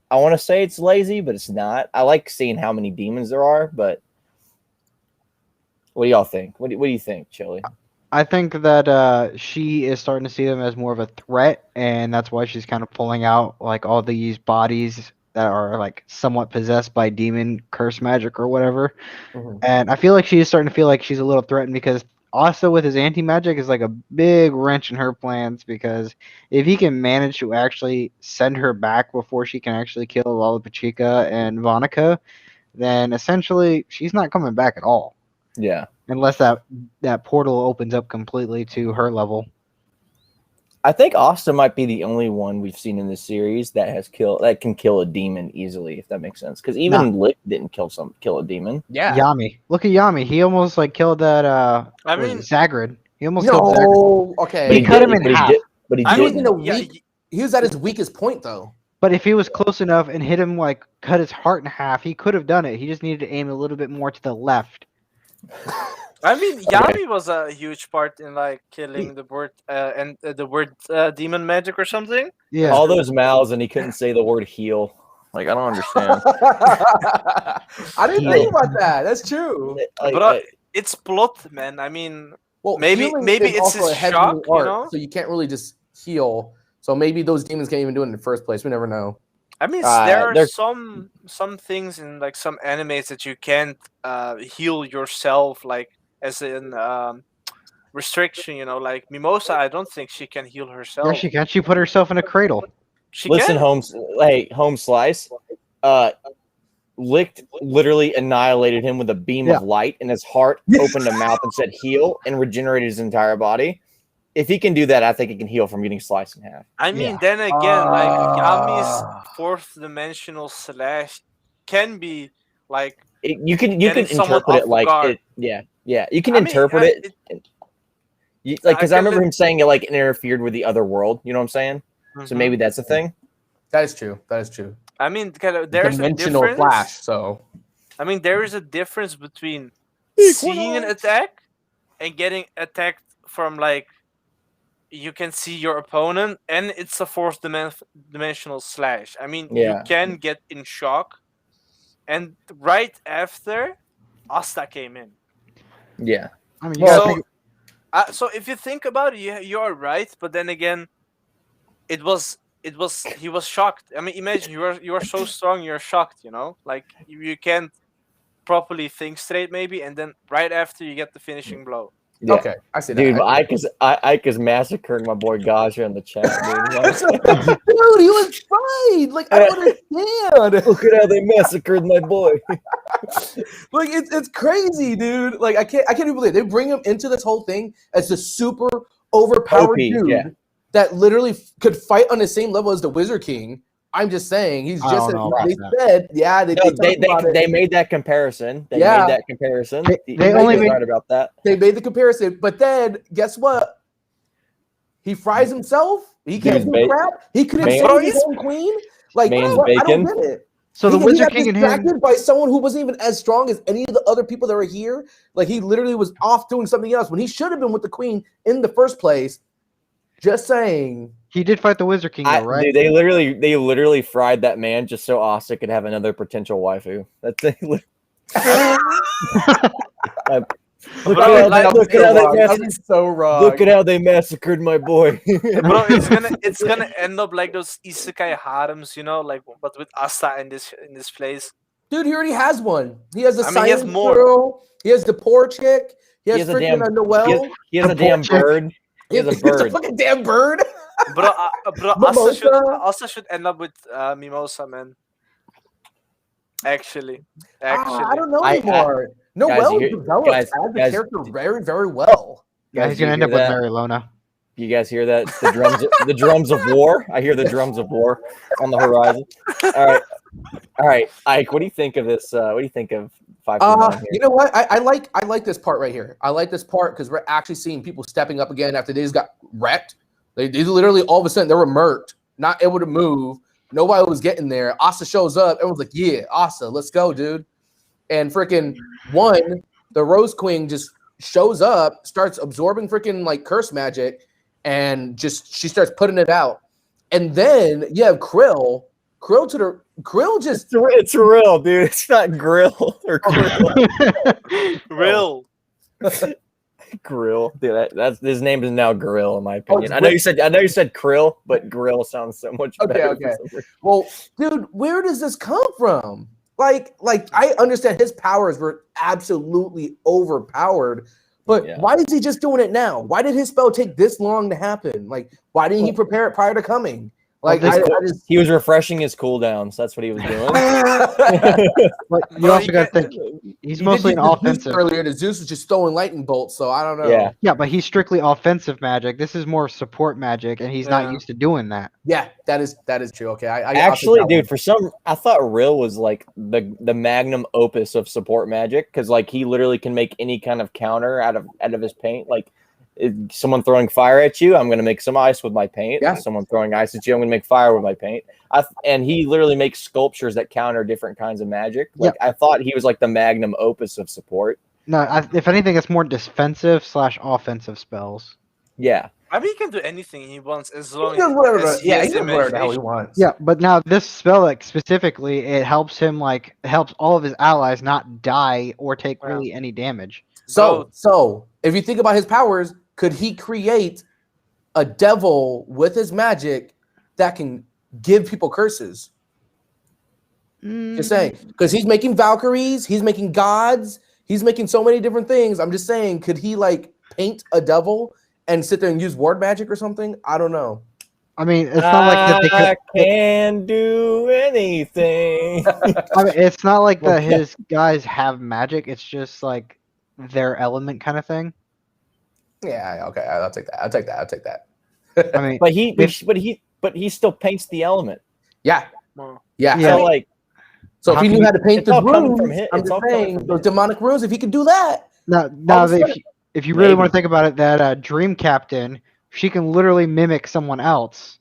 I want to say it's lazy, but it's not. I like seeing how many demons there are, but what do y'all think? What do you think, Chili? I think that she is starting to see them as more of a threat, and that's why she's kind of pulling out like all these bodies that are like somewhat possessed by demon curse magic or whatever. And I feel like she's starting to feel like she's a little threatened because also with his anti-magic is like a big wrench in her plans, because if he can manage to actually send her back before she can actually kill Lollapalooza and Vonica, then essentially she's not coming back at all. Yeah. Unless that portal opens up completely to her level. I think Asta might be the only one we've seen in this series that can kill a demon easily, if that makes sense. Because even Lick didn't kill a demon. Yeah. Yami. Look at Yami. He almost like killed that Zagrid. He almost killed Zagrid. Okay. But he cut him in half. But he was at his weakest point though. But if he was close enough and hit him like cut his heart in half, he could have done it. He just needed to aim a little bit more to the left. I mean, Yami was a huge part in like killing the word demon magic or something. Yeah, all those mouths, and he couldn't say the word heal. Like I don't understand. I didn't think about that. That's true. But it's plot, man. I mean, well, maybe it's his shock, you know? So you can't really just heal. So maybe those demons can't even do it in the first place. We never know. I mean, there are some things in like some animes that you can't heal yourself, like as in restriction. You know, like Mimosa. I don't think she can heal herself. Yeah, she can. She put herself in a cradle. Home Slice. Licked literally annihilated him with a beam of light, and his heart opened a mouth and said heal and regenerated his entire body. If he can do that, I think he can heal from getting sliced in half. I mean, then again, like Yami's fourth dimensional slash can be like you can interpret it like it, yeah. You can interpret it. Like because I remember him saying it like it interfered with the other world. You know what I'm saying? Mm-hmm. So maybe that's the thing. That is true. I mean, there's a difference. Flash. So I mean, there is a difference between seeing an attack and getting attacked from like. You can see your opponent, and it's a fourth dimensional slash. I mean, you can get in shock, and right after, Asta came in. Yeah, I mean, so if you think about it, you are right. But then again, he was shocked. I mean, imagine you are so strong, you're shocked. You know, like you can't properly think straight, maybe, and then right after you get the finishing blow. Yeah. Okay, I see that. Dude, Ike is massacring my boy Gaja in the chat, dude. Dude, he was fine. Like, I don't understand. Look at how they massacred my boy. Like, it's crazy, dude. Like, I can't even believe it. They bring him into this whole thing as a super overpowered dude that literally could fight on the same level as the Wizard King. I'm just saying, he's just. They made that comparison. They made that comparison. They only made right about that. They made the comparison, but then guess what? He fries himself. He can't do crap. He couldn't save his own queen. Like, I don't get it. So the Wizard King and him distracted by someone who wasn't even as strong as any of the other people that were here. Like, he literally was off doing something else when he should have been with the queen in the first place. Just saying. He did fight the Wizard King, though, right? Dude, they literally fried that man just so Asta could have another potential waifu. That's Look Bro, at like, how, look at how they That'd be so wrong. look at how they massacred my boy. bro, it's gonna end up like those isekai harems, like but with Asta in this place. Dude, he already has one. He has the I mean, he has science more. girl. He has the poor chick. He has a freaking damn Noelle. He has a damn bird. He has a He has bird. fucking damn bird. Bro, Mimosa. Asta should end up with Mimosa, man. Actually. I don't know I- anymore. guys, Noelle you- developed guys- as a guys- character very, very well. Yeah, Guys, he's do you gonna end hear up with that? Mary Lona. You guys hear that? It's the drums, the drums of war. I hear the drums of war on the horizon. All right, Ike. What do you think of this? What do you think of 529 here? You know what? I like this part right here. I like this part because we're actually seeing people stepping up again after they just got wrecked. They literally all of a sudden they were murked, not able to move. Nobody was getting there. Asa shows up. Everyone's like, "Yeah, Asa, let's go, dude!" And freaking the Rose Queen just shows up, starts absorbing freaking like curse magic, and she starts putting it out. And then you have Krill just It's real, dude. It's not grill or grill. Real. Grill, dude. That's his name is now Grill, in my opinion. it's I know you said Krill, but Grill sounds so much better. Okay. Well, dude, where does this come from? Like I understand his powers were absolutely overpowered, but Yeah. why is he just doing it now? Why did his spell take this long to happen? Like, why didn't he prepare it prior to coming? Like, He was refreshing his cooldowns. That's what he was doing. But you Bro, also you got to can't- think he's mostly an Zeus offensive. earlier. The Zeus was just throwing lightning bolts, so I don't know. Yeah. Yeah, but he's strictly offensive magic. This is more support magic, and he's Yeah. not used to doing that. Yeah, that is true. Okay, I'll Actually, take that dude, I thought Rill was like the magnum opus of support magic because like he literally can make any kind of counter out of his paint. Like if someone throwing fire at you, I'm gonna make some ice with my paint. Yeah. Someone throwing ice at you, I'm gonna make fire with my paint. And he literally makes sculptures that counter different kinds of magic. Like I thought he was like the magnum opus of support. No, if anything, it's more defensive / offensive spells. Yeah. I mean, he can do anything he wants as one. long He does whatever. as he Yeah, has he does whatever the hell he imagination. wants. Yeah, but now this spell, like specifically, it helps him helps all of his allies not die or take Yeah. really any damage. So if you think about his powers, could he create a devil with his magic that can give people curses? Just saying, because he's making Valkyries, he's making gods, he's making so many different things. I'm just saying, could he like paint a devil and sit there and use ward magic or something? I don't know. I mean, it's not like that they I could. can do anything. I mean, it's not like that his guys have magic. It's just like their element kind of thing. Yeah, okay, I'll take that. I'll take that. I mean, but he still paints the element. Yeah. Well, Yeah. Yeah. So like So if How he can knew you- how to paint it's the all coming runes, from him. I'm It's all just coming saying from those him. demonic runes, if he could do that. now All of a if you really Maybe. want to think about it, that Dream Captain, she can literally mimic someone else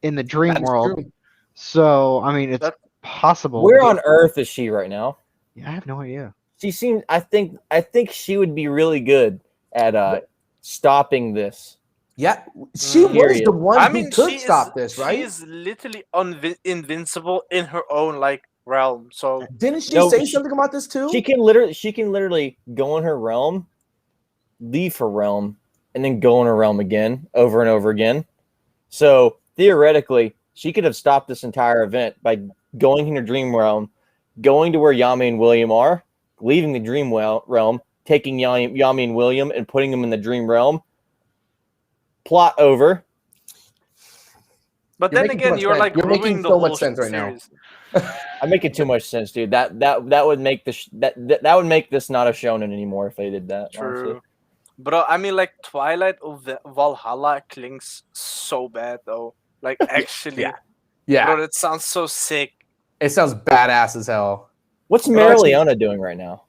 in the dream That's world. true. So I mean, it's That- possible. Where on earth is she right now? Yeah, I have no idea. She seems. I think she would be really good at stopping this. Yeah, she was Period. the one I who mean, could stop this, right? She is literally invincible in her own like realm. So Didn't she No, say she- something about this too? She can literally go in her realm, leave her realm, and then go in her realm again, over and over again. So theoretically, she could have stopped this entire event by going in her dream realm, going to where Yami and William are, leaving the dream realm, taking Yami and William and putting them in the dream realm. Plot over. but You're then making too again, much you're sense. like You're making ruining the so whole much sense right now. series. I'm making too much sense, dude. That would make that would make this not a shonen anymore if they did that. honestly. True. Bro, I mean, like Twilight of Valhalla clings so bad though. Like actually, Yeah, bro, that sounds so sick. it sounds badass as hell. What's Bro, actually- Marileona doing right now?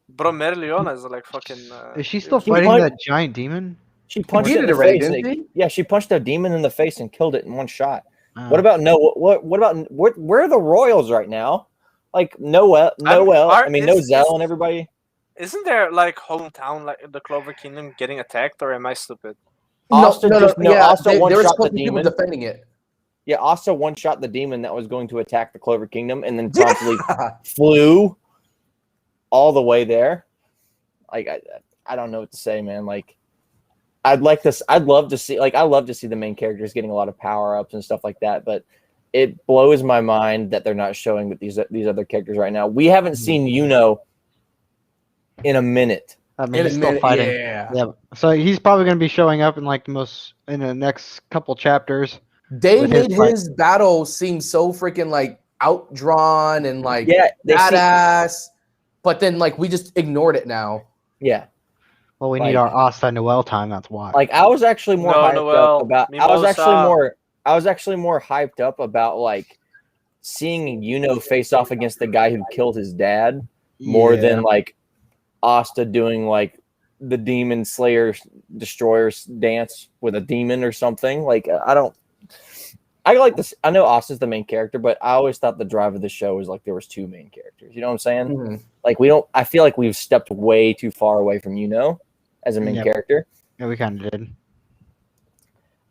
Bro, Merleona is like fucking. Is she still She fighting might- that giant demon? She punched She it in did the it already, face. didn't and she? Yeah, she punched a demon in the face and killed it in one shot. Oh. What about what about where are the royals right now? Like Noel, are- I mean is- Nozel is- and everybody. Isn't there like hometown like the Clover Kingdom getting attacked, or am I stupid? Asta just- no, yeah, Asta they were one-shot supposed the to be people demon. defending it. Yeah, Asta one shot the demon that was going to attack the Clover Kingdom and then promptly flew all the way there. Like I don't know what to say, man. Like, I'd love to see the main characters getting a lot of power ups and stuff like that, but it blows my mind that they're not showing that these other characters right now. We haven't seen Yuno in a minute. I mean, he's still fighting. Yeah. So he's probably going to be showing up in like in the next couple chapters. They made his battle seem so freaking like outdrawn and like badass, but then like we just ignored it now. Yeah. Well, we need our Asta Noel time. That's why. Like I was actually more hyped up about. I was actually more hyped up about like seeing Yuno face off against the guy who killed his dad more than like Asta doing like the demon slayer destroyer dance with a demon or something. Like I like this. I know Asta's the main character, but I always thought the drive of the show was like there was two main characters. You know what I'm saying? Mm-hmm. Like I feel like we've stepped way too far away from Yuno as a main character. Yeah, we kind of did.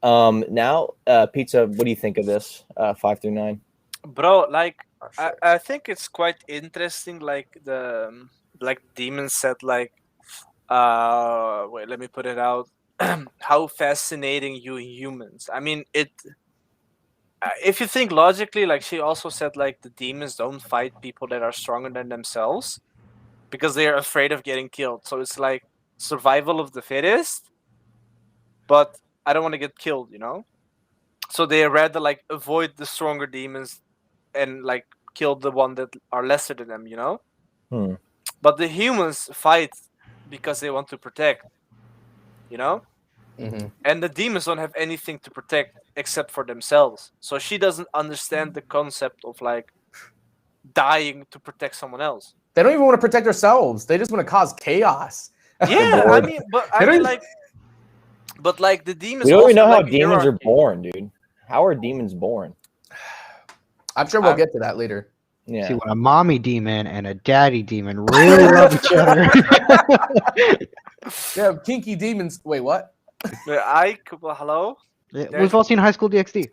Now, Pizza, what do you think of this 5 through 9? Bro, like I think it's quite interesting. Like the demon said, like wait, let me put it out. How fascinating you humans. I mean, if you think logically, like she also said, like the demons don't fight people that are stronger than themselves because they are afraid of getting killed. So it's like survival of the fittest, but I don't want to get killed, you know? So they rather like avoid the stronger demons and like kill the one that are lesser than them, you know? But the humans fight because they want to protect, you know? Mm-hmm. And the demons don't have anything to protect except for themselves. So she doesn't understand the concept of like dying to protect someone else. They don't even want to protect themselves. They just want to cause chaos. Yeah, I mean, but like the demons. We don't even know how like demons are born, dude. How are demons born? I'm sure we'll get to that later. Yeah. See, when a mommy demon and a daddy demon really love each other. Yeah, kinky demons. Wait, what? Hello? We've all seen High School DxD.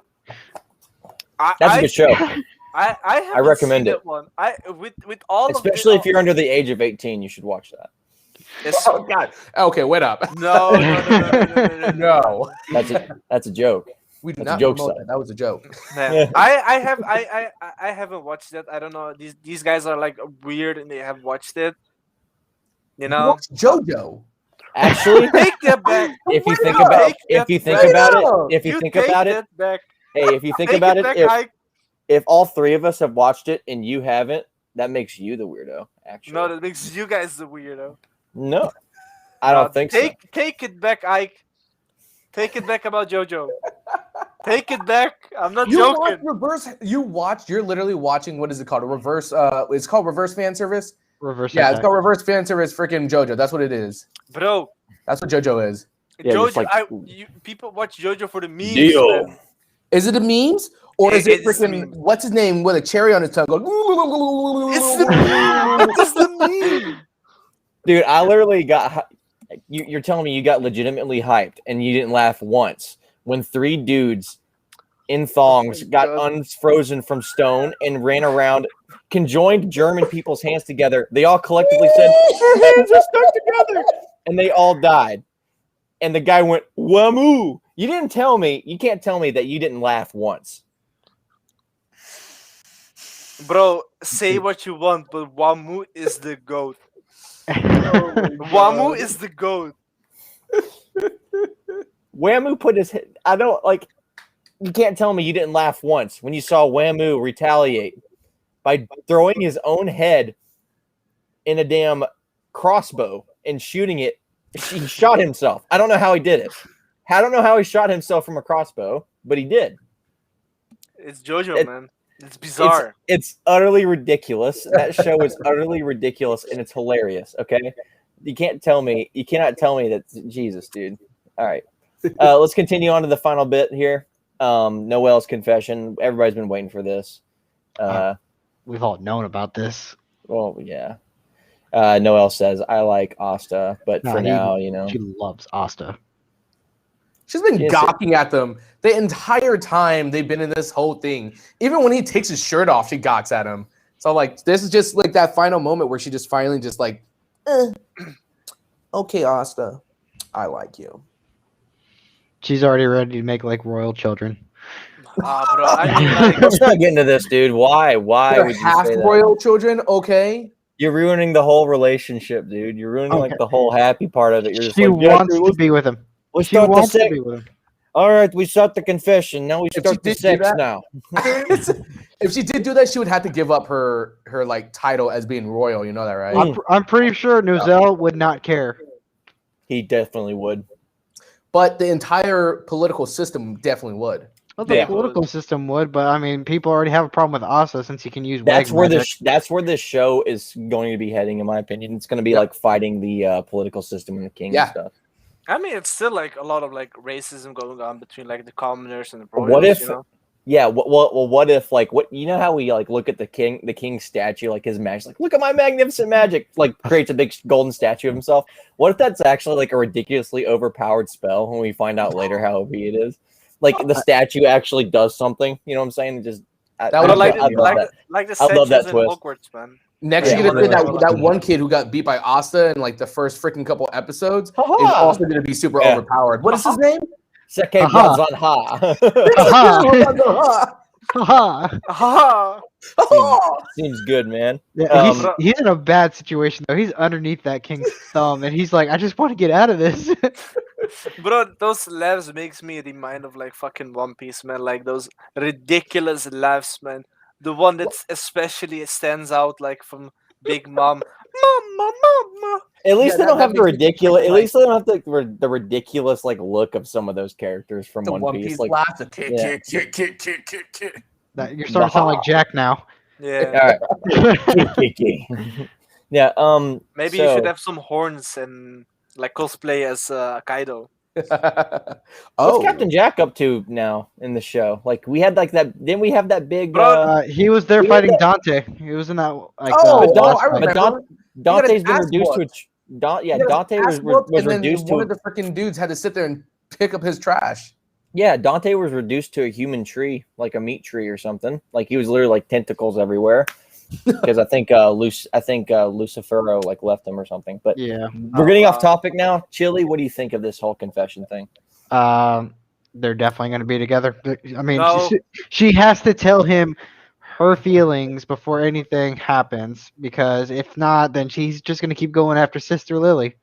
That's a good show. I recommend it. One. With all especially of if you're under the age of 18, you should watch that. Oh God. Okay, wait up. No. No. That's a joke. We did That's not promote that. That was a joke. Man, I haven't watched it. I don't know. These guys are like weird and they have watched it. You know, JoJo. Actually, take that back. If you think about it, if all three of us have watched it and you haven't, that makes you the weirdo. Actually, no, that makes you guys the weirdo. No, I don't think so. Take it back, Ike. Take it back about JoJo. Take it back. I'm not joking. You're literally watching. What is it called? A reverse. It's called reverse fan service. Reverse. Yeah, it's called reverse fan service. Freaking JoJo. That's what it is. Bro. That's what JoJo is. Yeah, JoJo. People watch JoJo for the memes. Deal. Man. Is it the memes? Or is it freaking what's his name with a cherry on his tongue? It's the meme. It's the meme. Dude, I literally got. You're telling me you got legitimately hyped and you didn't laugh once when 3 dudes in thongs got unfrozen from stone and ran around, conjoined German people's hands together. They all collectively said, "Our hands are stuck together," and they all died. And the guy went, "Wamu!" You didn't tell me. You can't tell me that you didn't laugh once. Bro, say what you want, but Wamu is the GOAT. Wamu is the GOAT. Wamu put his head. I don't like. You can't tell me you didn't laugh once when you saw Wamu retaliate by throwing his own head in a damn crossbow and shooting it. He shot himself. I don't know how he did it. I don't know how he shot himself from a crossbow, but he did. It's JoJo, man. It's bizarre. It's utterly ridiculous. That show is utterly ridiculous, and it's hilarious. Okay, you cannot tell me that. Jesus, dude. All right, let's continue on to the final bit here. Noel's confession. Everybody's been waiting for this. We've all known about this. Well, yeah. Noel says, "I like Asta, but for now, you know, she loves Asta." She's been gawking at them the entire time they've been in this whole thing. Even when he takes his shirt off, she gawks at him. So like, this is just like that final moment where she just finally just like, okay, Asta, I like you. She's already ready to make like royal children. Bro, I mean, like, Let's not get into this, dude. Why? Why They're would you half say that? royal children, okay? You're ruining the whole relationship, dude. You're ruining like the whole happy part of it. You're just She like, yeah, wants dude, to be with him. let's She start the wants to sex. be with him. All right, we start the confession. Now we If start she the did do sex that- now. If she did do that, she would have to give up her like title as being royal. You know that, right? I'm pretty sure Nozel would not care. He definitely would. But the entire political system definitely would. Well, the Yeah. political system would, but I mean, people already have a problem with Asa since he can use. That's wag where magic. that's where this show is going to be heading, in my opinion. It's going to be like fighting the political system and the king and stuff. I mean, it's still like a lot of like racism going on between like the commoners and the royals. What if? You know? Yeah. What if like what you know how we like look at the king's statue, like his magic, like look at my magnificent magic, like creates a big golden statue of himself. What if that's actually like a ridiculously overpowered spell when we find out later how OP it is? Like the statue actually does something. You know what I'm saying? Just Like I'd the love that statues in twist. Hogwarts, man. Next, Yeah. you're gonna get that one kid who got beat by Asta in like the first freaking couple episodes is also gonna be super overpowered. What is his name? Seke Blazon Ha. Haha. Seems good, man. Yeah, he's in a bad situation though. He's underneath that king's thumb, and he's like, I just want to get out of this. Bro, those laughs makes me remind of like fucking One Piece, man. Like those ridiculous laughs, man. The one that especially stands out, like from Big Mom. Mama. At least they don't have the makes me think ridiculous. At like- least they don't have the ridiculous like look of some of those characters from The One Piece. Like, laugh, the kick. You're starting to sound like Jack now. Yeah. all right. Yeah. Maybe so, you should have some horns and like cosplay as Kaido. What's Captain Jack up to now in the show? Like we had like that. Didn't we have that big? He was there fighting Dante. He was in that. Like, I remember. Dante's been ass reduced to a. Dante was reduced to. One of the freaking dudes had to sit there and pick up his trash. Yeah, Dante was reduced to a human tree, like a meat tree or something. Like he was literally like tentacles everywhere. Because I think Lucifero like left him or something. But yeah, we're getting off topic now. Chili, what do you think of this whole confession thing? They're definitely going to be together. I mean, No. she has to tell him her feelings before anything happens, because if not, then she's just going to keep going after Sister Lily.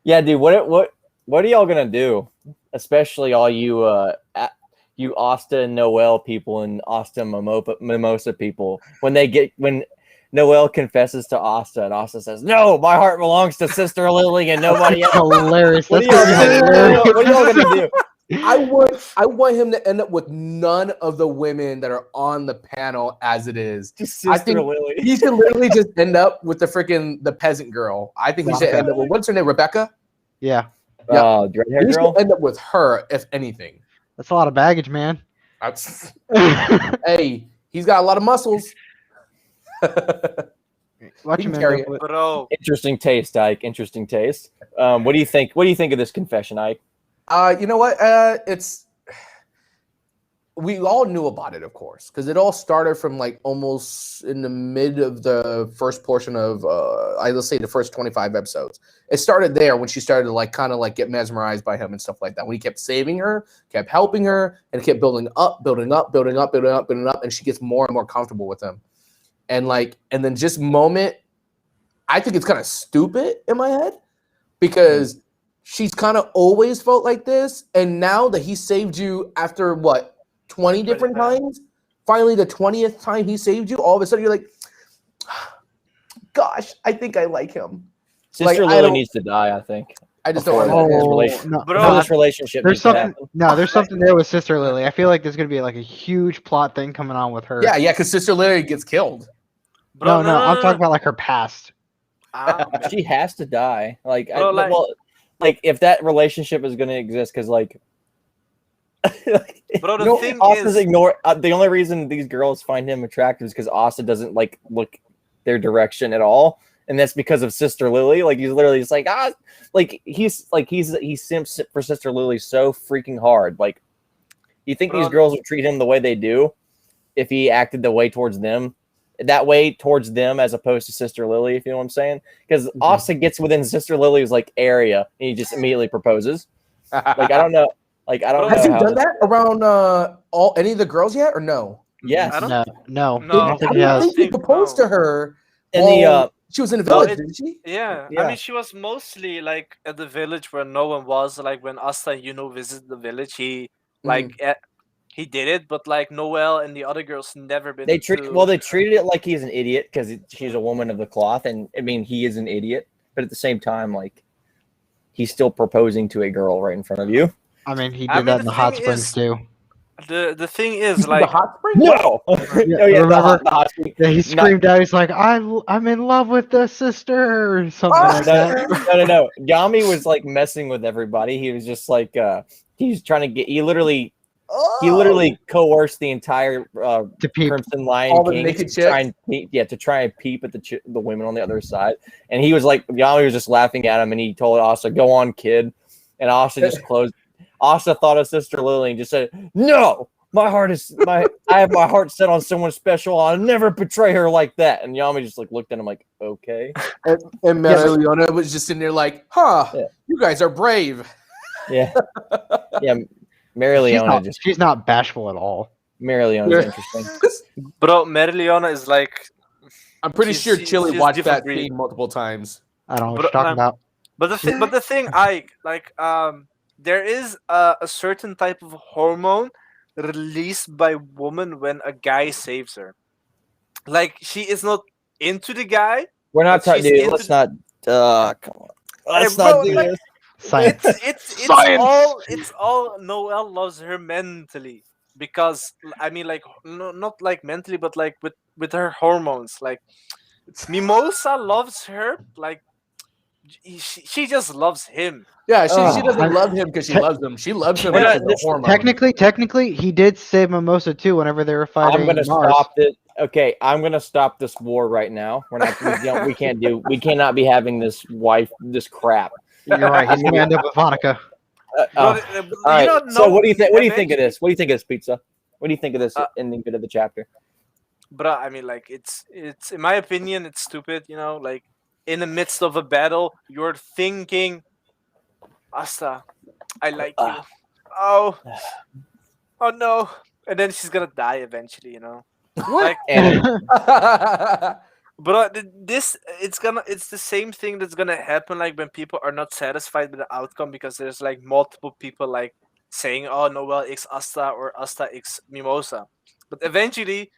Yeah, dude. What are y'all gonna do? Especially all you you Asta and Noel people and Asta Mimosa people when Noel confesses to Asta and Asta says, "No, my heart belongs to Sister Lily and nobody else." Hilarious. What That's are y'all gonna do? I want him to end up with none of the women that are on the panel as it is. Sister I think Lily. he should literally just end up with the peasant girl. I think he should end up with what's her name, Rebecca? Yeah, Oh, the red-haired He girl. should end up with her, if anything. that's a lot of baggage, man. Hey, he's got a lot of muscles. Watch He him can end carry up it. with- Bro, Interesting taste, Ike. Interesting taste. What do you think? What do you think of this confession, Ike? You know what? We all knew about it, of course, because it all started from like almost in the mid of the first portion of, let's say the first 25 episodes. It started there when she started to like kind of like get mesmerized by him and stuff like that. When he kept saving her, kept helping her, and kept building up, and she gets more and more comfortable with him. And then just moment, I think it's kind of stupid in my head because she's kind of always felt like this, and now that he saved you after what? 20 different times. Finally, the 20th time he saved you, all of a sudden you're like, gosh, I think I like him. Sister I Lily don't- needs to die. I think. I just Before don't this understand. relation- no, Bro, no, this relationship. there's needs to something. happen. No, there's something there with Sister Lily. I feel like there's gonna be like a huge plot thing coming on with her. Yeah, because Sister Lily gets killed. bro, No, I'm talking about like her past. She has to die. Like, Bro, like if that relationship is going to exist, because like, Bro, the you know, thing Asta's is- ignore. The only reason these girls find him attractive is because Asta doesn't like look their direction at all, and that's because of Sister Lily. Like he's literally just like he simps for Sister Lily so freaking hard. Like, you think these Bro, girls would treat him the way they do if he acted the way towards them? that way towards them as opposed to Sister Lily, if you know what I'm saying. Because Asta gets within Sister Lily's like area and he just immediately proposes. Like I don't know. Like I don't know. Has he how done that around any of the girls yet, or no? Yes. No. No, I don't think I he don't has. think he proposed to her. In the She was in the village, didn't she? Yeah. Yeah. I mean, she was mostly like at the village where no one was. Like when Asta, visited the village, he he did it, but like Noelle and the other girls never been. they treated it like he's an idiot because she's a woman of the cloth, and I mean he is an idiot, but at the same time, like he's still proposing to a girl right in front of you. I mean, he did that in the hot springs too. The thing is, The like, hot spring? No, remember? the hot spring. Yeah, he screamed out. He's like, I'm in love with the sister," or something like that. No. Yami was like messing with everybody. He was just like he's trying to get. He literally coerced the entire To peep. Crimson Lion All the King naked to try and peep, to try and peep at the women on the other side. And he was like, Yami was just laughing at him, and he told Asta, "Go on, kid." And Asta just closed. Asta thought of Sister Lily and just said, "No, I have my heart set on someone special. I'll never betray her like that." And Yami just like looked at him like, "Okay." And Leona was just sitting there like, "Huh, you guys are brave." Yeah, yeah. Mary Leona she's not bashful at all. Mary Leona's interesting. bro, Merliona is like. I'm pretty sure Chili she's watched different that breed. scene multiple times. I don't know what you're talking about. But the thing, I like, there is a certain type of hormone released by woman when a guy saves her. Like she is not into the guy. We're not But she's talking. into- Let's not. Come on. Let's Bro, not do like- this. Science. It's all Noelle loves her mentally because I mean like not like mentally but like with her hormones. Like Mimosa loves her like she just loves him. Yeah, she Oh, doesn't love him because she loves him. She loves him because of the hormone. Technically, he did save Mimosa too. Whenever they were fighting, I'm gonna Mars. stop this. Okay, I'm gonna stop this war right now. We're not. We cannot be having this crap. You're right. He's gonna end up with Monica. All right. So what do you think? What do you think of this? What do you think of this, Pizza? What do you think of this ending bit of the chapter? But I mean, like it's in my opinion, it's stupid. You know, like in the midst of a battle, you're thinking, Asta, I like you. Oh no, and then she's gonna die eventually. You know, like. But it's the same thing that's gonna happen like when people are not satisfied with the outcome because there's like multiple people like saying, "Oh, Noelle X Asta" or "Asta X Mimosa," but eventually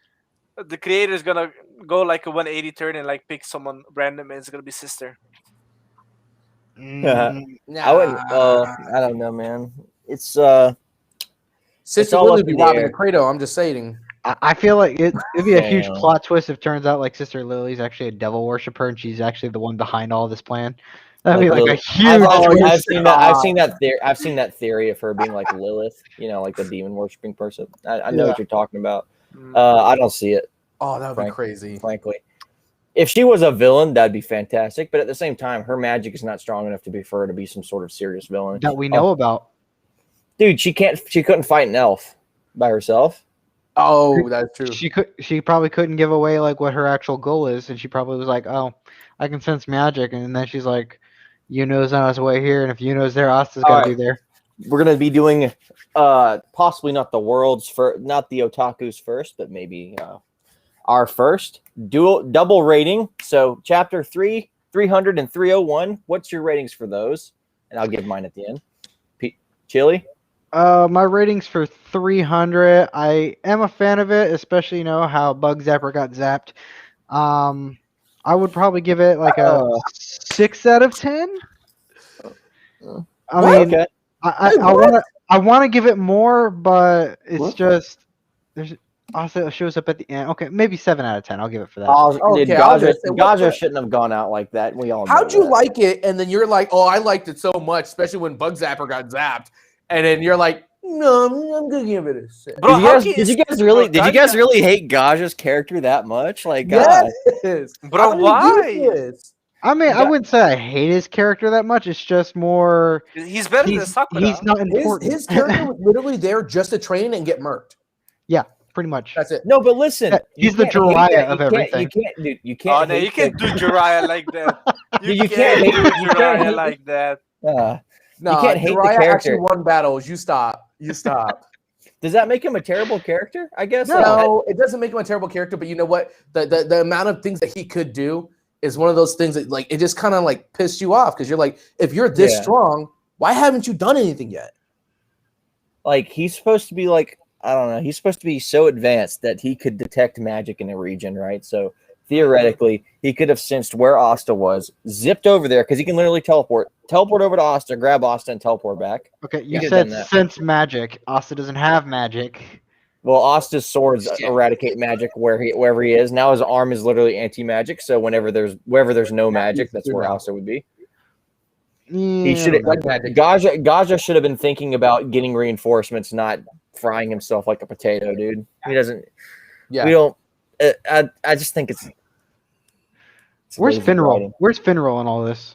the creator is gonna go like a 180 turn and like pick someone random and it's gonna be Sister. I don't know, man. It's Sister all Lily up be in the robbing air. the Credo. I'm just saying. I feel like it'd be a huge Damn. plot twist if it turns out like Sister Lily's actually a devil worshiper and she's actually the one behind all this plan. That'd be like a huge. I've seen that theory of her being like Lilith, you know, like the demon worshipping person. I know what you're talking about. I don't see it. Oh, that would be crazy. Frankly, if she was a villain, that'd be fantastic. But at the same time, her magic is not strong enough for her to be some sort of serious villain that we know about. Dude, she couldn't fight an elf by herself. Oh, that's true. She probably couldn't give away like what her actual goal is, and she probably was like, "Oh, I can sense magic," and then she's like, "Yuno's on his way here, and if Yuno's there, Asta's gotta be there." We're gonna be doing possibly not the Otaku's first, but maybe our first double rating. So chapter 300 and 301. What's your ratings for those? And I'll give mine at the end. Chili? My ratings for 300. I am a fan of it, especially how Bug Zapper got zapped. I would probably give it like a 6 out of 10. Okay. I want to give it more, but it's just also it shows up at the end. Okay, maybe 7 out of 10. I'll give it for that. Gaja shouldn't have gone out like that. We all. How'd you like it? And then you're like, "Oh, I liked it so much," especially when Bug Zapper got zapped. And then you're like, "No, I'm gonna give it a 6." Bro, did you guys really hate Gaja's character that much? Like, yes. Bro, why? I mean, I wouldn't say I hate his character that much. It's just more. He's better than Sakura. He's not important. His character was literally there just to train and get murked. Yeah, pretty much. That's it. No, but listen, Yeah, he's the Jiraiya of everything. You can't, dude. You can't. Oh no, you can't do Jiraiya like that. You can't hate- do you can't Jiraiya hate- like that. No, you can't hate the Jiraiya character. actually won battles. You stop. You stop. Does that make him a terrible character? I guess. No, it doesn't make him a terrible character, but you know what? The amount of things that he could do is one of those things that like it just kind of like pissed you off because you're like, if you're this strong, why haven't you done anything yet? Like he's supposed to be like, I don't know, he's supposed to be so advanced that he could detect magic in a region, right? So theoretically, he could have sensed where Asta was, zipped over there because he can literally teleport over to Asta, grab Asta, and teleport back. Okay, you said sense magic. Asta doesn't have magic. Well, Asta's swords eradicate magic wherever he is. Now his arm is literally anti-magic, so wherever there's no magic, that's where Asta would be. He should have. Gaja should have been thinking about getting reinforcements, not frying himself like a potato, dude. He doesn't. Yeah. We don't. I just think it's where's Finral? Writing. Where's Finral in all this?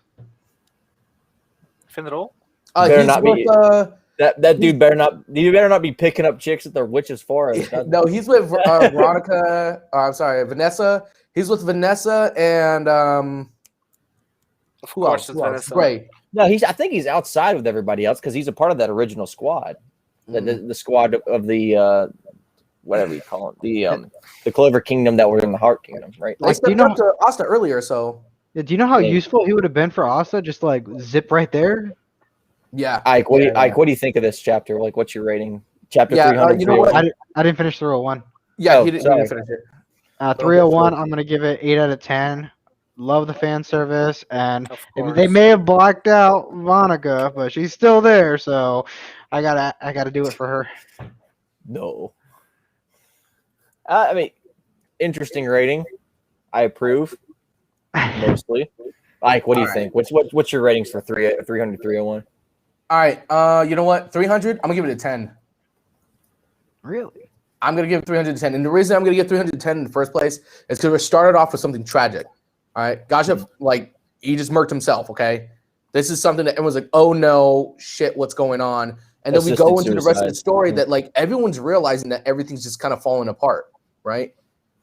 Finral? Better not be. That dude better not. You better not be picking up chicks at the witch's forest. No, he's with Veronica. I'm sorry, Vanessa. He's with Vanessa and of course, it's Vanessa. Great. No, I think he's outside with everybody else because he's a part of that original squad. The squad of the whatever you call it, the Clover Kingdom that were in the Heart Kingdom, right? I stepped up to Asta earlier, so. Yeah, do you know how useful he would have been for Asta? Just like zip right there. Yeah. Ike, what do you think of this chapter? Like, what's your rating? Chapter 300. You know what? I didn't finish 301. Yeah, he didn't finish it. 301. I'm gonna give it 8 out of 10. Love the fan service, and they may have blacked out Monica, but she's still there, so I gotta do it for her. No. I mean, interesting rating. I approve. Mostly. Ike, what do you think? What's your ratings for 300, 301? All right. You know what? 300. I'm gonna give it a 10. Really? I'm gonna give it 310, and the reason I'm gonna give 310 in the first place is because we started off with something tragic. All right, Gaja, like he just murked himself. Okay, this is something that everyone's like, "Oh no, shit, what's going on?" And then we go into the rest of the story that like everyone's realizing that everything's just kind of falling apart. Right?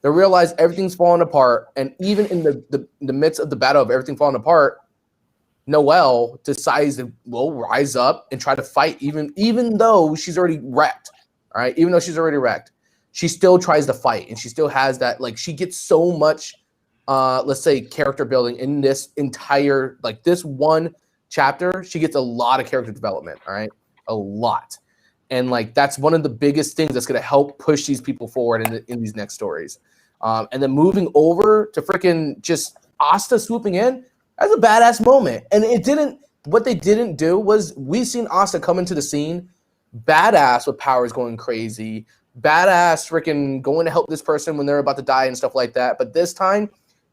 They realize everything's falling apart, and even in the midst of the battle of everything falling apart, Noelle decides to rise up and try to fight, even though she's already wrecked. All right, even though she's already wrecked, she still tries to fight, and she still has that like she gets so much. Let's say character building in this entire like this one chapter, she gets a lot of character development. All right, a lot, and like that's one of the biggest things that's going to help push these people forward in these next stories. And then moving over to freaking just Asta swooping in, that's a badass moment. And it didn't. What they didn't do was we seen Asta come into the scene, badass with powers going crazy, badass freaking going to help this person when they're about to die and stuff like that. But this time.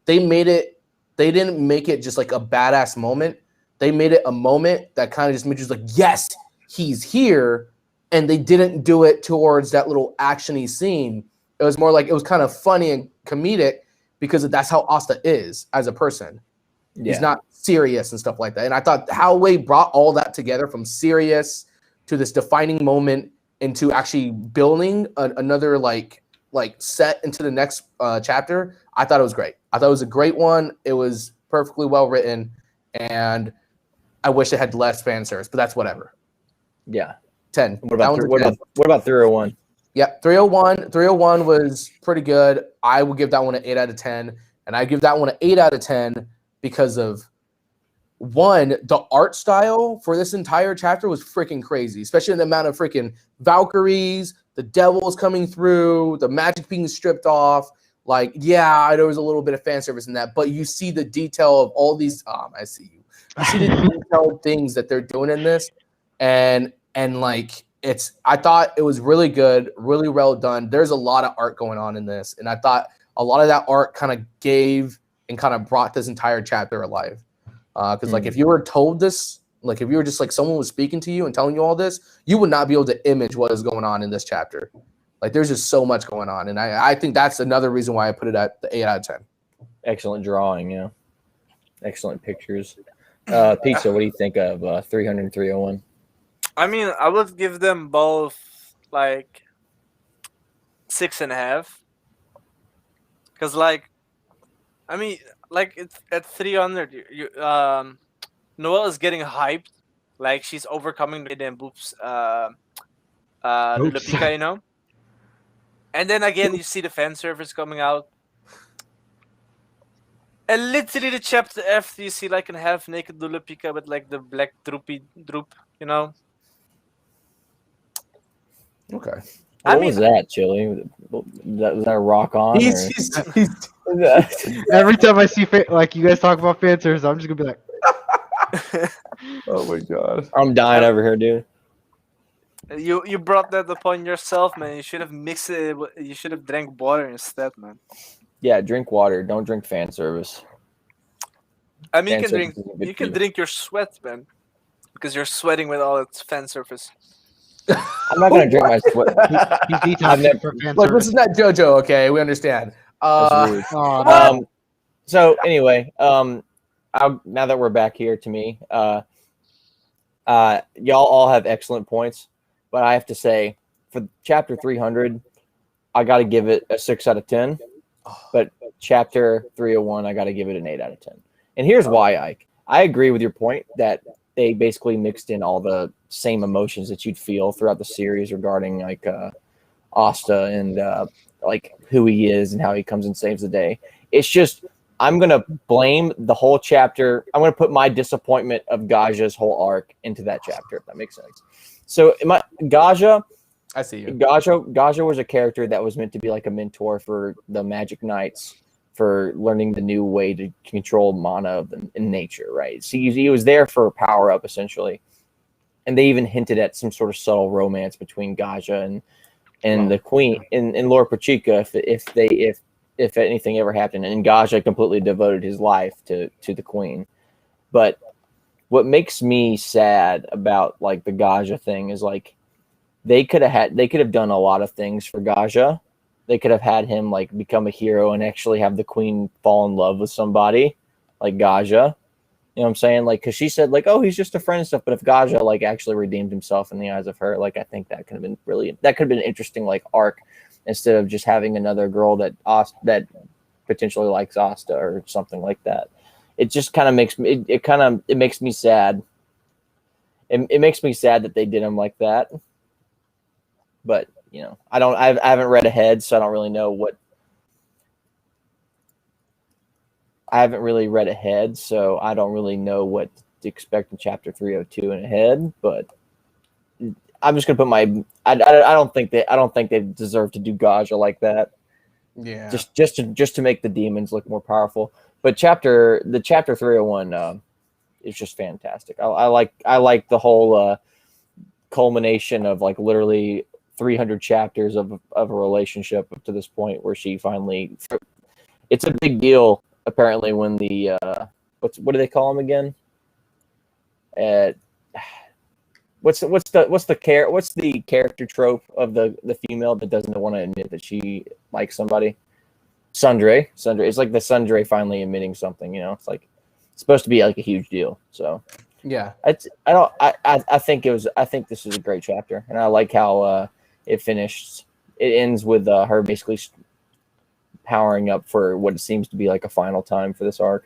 They didn't make it just like a badass moment. They made it a moment that kind of just made you like, yes, he's here. And they didn't do it towards that little actiony scene. It was more like it was kind of funny and comedic because that's how Asta is as a person. Yeah. He's not serious and stuff like that. And I thought how they brought all that together from serious to this defining moment into actually building another like set into the next chapter, I thought it was great. I thought it was a great one. It was perfectly well written, and I wish it had less fan service, but that's whatever. Yeah. 10. What about 301? Yeah, 301. 301 was pretty good. I would give that one an 8 out of 10, and I give that one an 8 out of 10 because of one, the art style for this entire chapter was freaking crazy, especially in the amount of freaking Valkyries, the devils coming through, the magic being stripped off. Like, yeah, there was a little bit of fan service in that, but you see the detail of all these. I see you. You see the detailed things that they're doing in this, and like it's. I thought it was really good, really well done. There's a lot of art going on in this, and I thought a lot of that art kind of gave and kind of brought this entire chapter alive. Because like if you were told this, like if you were just like someone was speaking to you and telling you all this, you would not be able to image what is going on in this chapter. Like there's just so much going on, and I think that's another reason why I put it at the 8 out of 10. Excellent drawing, yeah. Excellent pictures. Pizza, what do you think of 300 and 301? I mean, I would give them both like 6.5. Because like, I mean, like it's at 300. Noelle is getting hyped, like she's overcoming the boobs, Lupika, you know. And then again, you see the fan service coming out. And literally the chapter after, you see like a half-naked Lupika with like the black droop, you know. Okay. What was that, Chili? Was that a rock on? He's Every time I see like you guys talk about fan service, I'm just gonna be like, oh my god. I'm dying over here, dude. You brought that upon yourself, man. You should have mixed it. You should have drank water instead, man. Yeah, drink water. Don't drink fan service. I mean, Fan you can drink your sweat, man, because you're sweating with all its fan surface. I'm not gonna drink my sweat. he's detoxing for fan Look, service. this is not JoJo, okay? We understand. That's rude. So anyway, now that we're back here to me, y'all all have excellent points, but I have to say for chapter 300, I got to give it a 6 out of 10. But chapter 301, I got to give it an 8 out of 10. And here's why, Ike. I agree with your point that they basically mixed in all the same emotions that you'd feel throughout the series regarding like Asta and like who he is and how he comes and saves the day. It's just I'm gonna blame the whole chapter. I'm gonna put my disappointment of Gaja's whole arc into that chapter, if that makes sense. So Gaja, I see you. Gaja was a character that was meant to be like a mentor for the Magic Knights for learning the new way to control mana in nature, right? So he was there for a power up essentially, and they even hinted at some sort of subtle romance between Gaja and the Queen and Lord Pachika if anything ever happened. And Gaja completely devoted his life to the Queen. But what makes me sad about like the Gaja thing is like they could have done a lot of things for Gaja. They could have had him like become a hero and actually have the Queen fall in love with somebody like Gaja. You know what I'm saying? Like, because she said like, oh, he's just a friend and stuff. But if Gaja like actually redeemed himself in the eyes of her, like I think that could have been an interesting like arc instead of just having another girl that potentially likes Asta or something like that. It just kind of makes me it makes me sad. It makes me sad that they did him like that. But you know, I haven't read ahead, so I don't really know what. I haven't really read ahead, so I don't really know what to expect in chapter 302 and ahead. But I'm just gonna put my. I don't think they deserve to do Gaja like that. Yeah. Just to make the demons look more powerful. But chapter 301 is just fantastic. I like the whole culmination of like literally 300 chapters of a relationship up to this point where she finally. It's a big deal apparently when the what do they call him again? What's the character trope of the female that doesn't want to admit that she likes somebody? Sundre. It's like the Sundre finally admitting something. You know, it's like it's supposed to be like a huge deal. So yeah, I think this is a great chapter, and I like how it finished. It ends with her basically powering up for what it seems to be like a final time for this arc.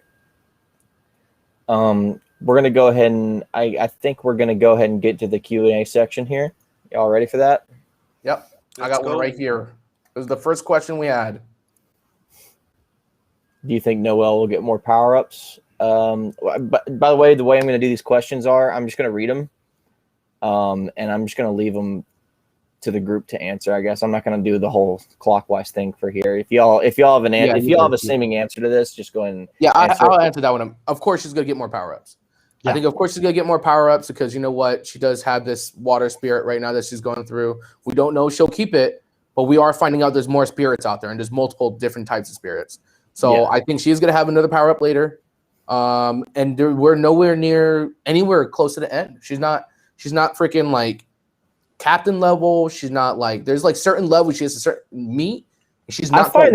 We're gonna go ahead and I think we're gonna go ahead and get to the Q&A section here. Y'all ready for that? Yep. I got one right here. It was the first question we had. Do you think Noelle will get more power-ups? But by the way I'm going to do these questions are I'm just going to read them, and I'm just going to leave them to the group to answer. I guess I'm not going to do the whole clockwise thing for here. If y'all have an have a seeming answer to this, just go ahead and I'll answer that one. Of course, she's going to get more power-ups. Yeah. I think, of course, she's going to get more power-ups because you know what? She does have this water spirit right now that she's going through. We don't know if she'll keep it, but we are finding out there's more spirits out there, and there's multiple different types of spirits. So I think she's going to have another power-up later. And we're nowhere near anywhere close to the end. She's not freaking like captain level. She's not like there's like certain levels she has to certain meet. She's not. I find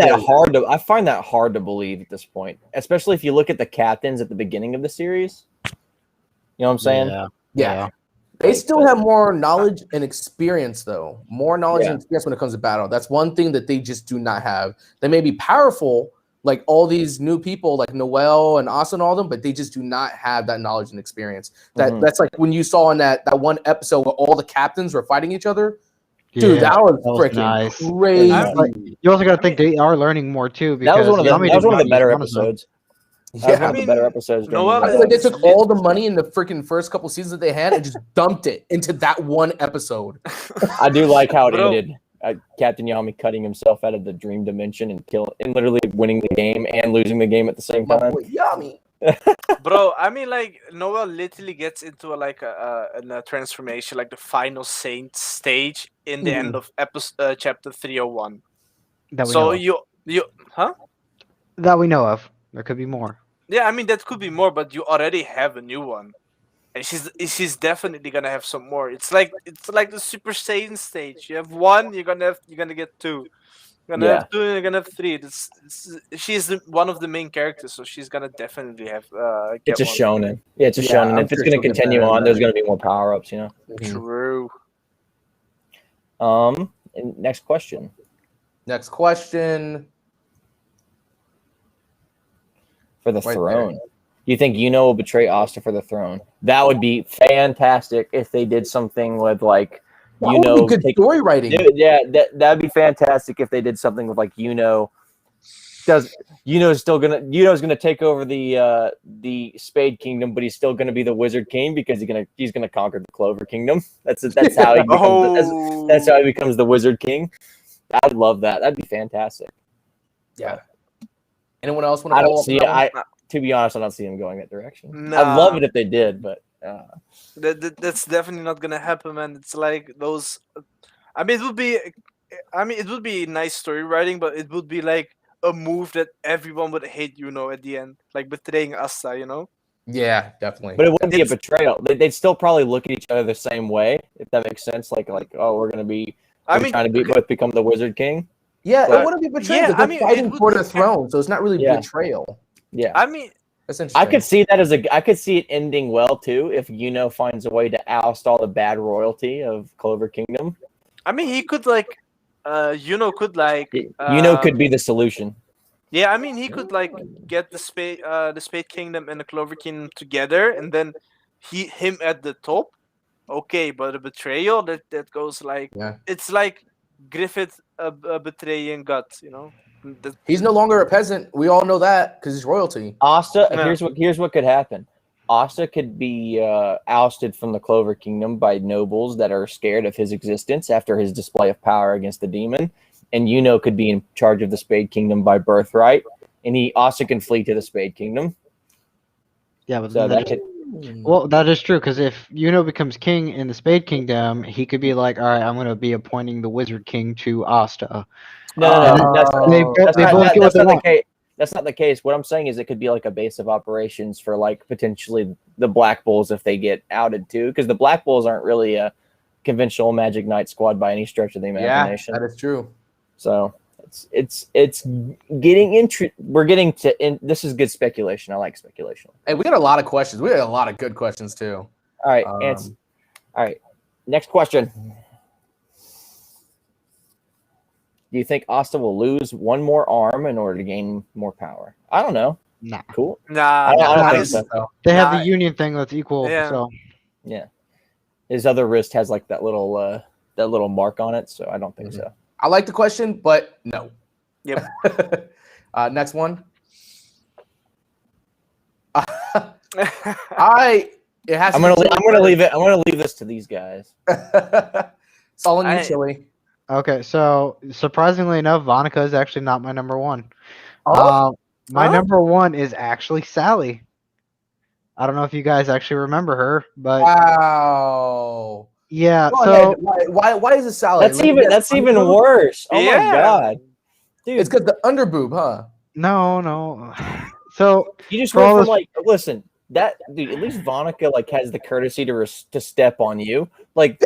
that hard to believe at this point, especially if you look at the captains at the beginning of the series. You know what I'm saying? Yeah. They Like, still have more knowledge and experience, though. More knowledge Yeah. and experience when it comes to battle. That's one thing that they just do not have. They may be powerful, like all these new people, like Noelle and Asa and all them, but they just do not have that knowledge and experience. That's like when you saw in that one episode where all the captains were fighting each other. Dude, that was freaking nice. crazy. You also got to think they are learning more too. that was Because one of Yami the did not use better Monosuke. episodes. That was one of the better episodes. during Noelle the- I feel like they took all the money in the freaking first couple seasons that they had and just dumped it into that one episode. I do like how it Bro. ended. Captain Yami cutting himself out of the dream dimension and literally winning the game and losing the game at the same My time. boy, Yami. Bro, I mean, like Noelle literally gets into a transformation, like the final saint stage in the end of episode chapter 301. That we So know of. you huh? That we know of. There could be more. Yeah, I mean that could be more, but you already have a new one, and she's definitely gonna have some more. It's like the Super Saiyan stage. You have one, you're gonna get two. You're gonna have two, and you're gonna have three. She's one of the main characters, so she's gonna definitely have. It's a one. shonen. Yeah, it's a shonen. I'm If it's sure going to she'll get continue better on, and there's better. going to be more power ups. True. And next question. Next question. For the Right throne. there. Do you think Yuno will betray Asta for the throne? That would be fantastic if they did something with like That would be good story writing. Dude, yeah, that'd be fantastic if they did something with like Yuno's gonna take over the Spade Kingdom, but he's still gonna be the Wizard King because he's gonna conquer the Clover Kingdom. That's how he becomes that's how he becomes the Wizard King. I'd love that. That'd be fantastic. Yeah. Anyone else want to I follow don't up see on that it. one? To be honest, I don't see him going that direction. Nah. I'd love it if they did, but That's definitely not gonna happen, man. It's like those. I mean, it would be nice story writing, but it would be like a move that everyone would hate, at the end, like betraying Asta, Yeah, definitely. But it wouldn't be a betrayal. They'd still probably look at each other the same way, if that makes sense. Like oh, we're gonna be trying to both become the Wizard King. Yeah, But- it wouldn't be betrayal. Yeah, Yeah, I they're mean, fighting it would for be the throne, so it's not really Yeah. betrayal. Yeah, I mean, That's interesting. I could see that I could see it ending well too if Yuno finds a way to oust all the bad royalty of Clover Kingdom. he could like, Yuno could be the solution. Yeah, I mean, he could like get the Spade Kingdom and the Clover Kingdom together, and then him at the top. Okay, but a betrayal that goes like it's like Griffith betraying Guts, He's no longer a peasant. We all know that because he's royalty. Asta, Yeah. here's what could happen. Asta could be ousted from the Clover Kingdom by nobles that are scared of his existence after his display of power against the demon, and Yuno could be in charge of the Spade Kingdom by birthright, and Asta can flee to the Spade Kingdom. Yeah, but So that could, well, that is true because if Yuno becomes king in the Spade Kingdom, he could be like, all right, I'm going to be appointing the Wizard King to Asta. no, that's not, They both that's get not what they the want. case. That's not the case. What I'm saying is it could be like a base of operations for like potentially the Black Bulls if they get outed too, because the Black Bulls aren't really a conventional Magic Knight squad by any stretch of the imagination. That is true. So it's getting we're getting to this is good speculation. I like speculation. Hey, we got a lot of questions. We got a lot of good questions too. All right, Um, all right. Next question. Do you think Asta will lose one more arm in order to gain more power? I don't know. Nah. Cool. Nah, I don't nah, think it's- so. They have Nah. the union thing that's equal. Yeah. So Yeah. His other wrist has like that little mark on it, so I don't think so. I like the question, but no. Yep. Next one. It has. I'm gonna leave it. I'm gonna leave this to these guys. It's all on you, I- Chili. okay, so surprisingly enough, Vonica is actually not my number one. Oh. My Huh? number one is actually Sally. I don't know if you guys actually remember her, but Wow. yeah. Go So ahead. Why is it salad? That's even worse. Oh my Yeah. god, dude! It's because the underboob, huh? no. So You just For went all from this- like, listen, that dude. At least Vonica like has the courtesy to step on you. Like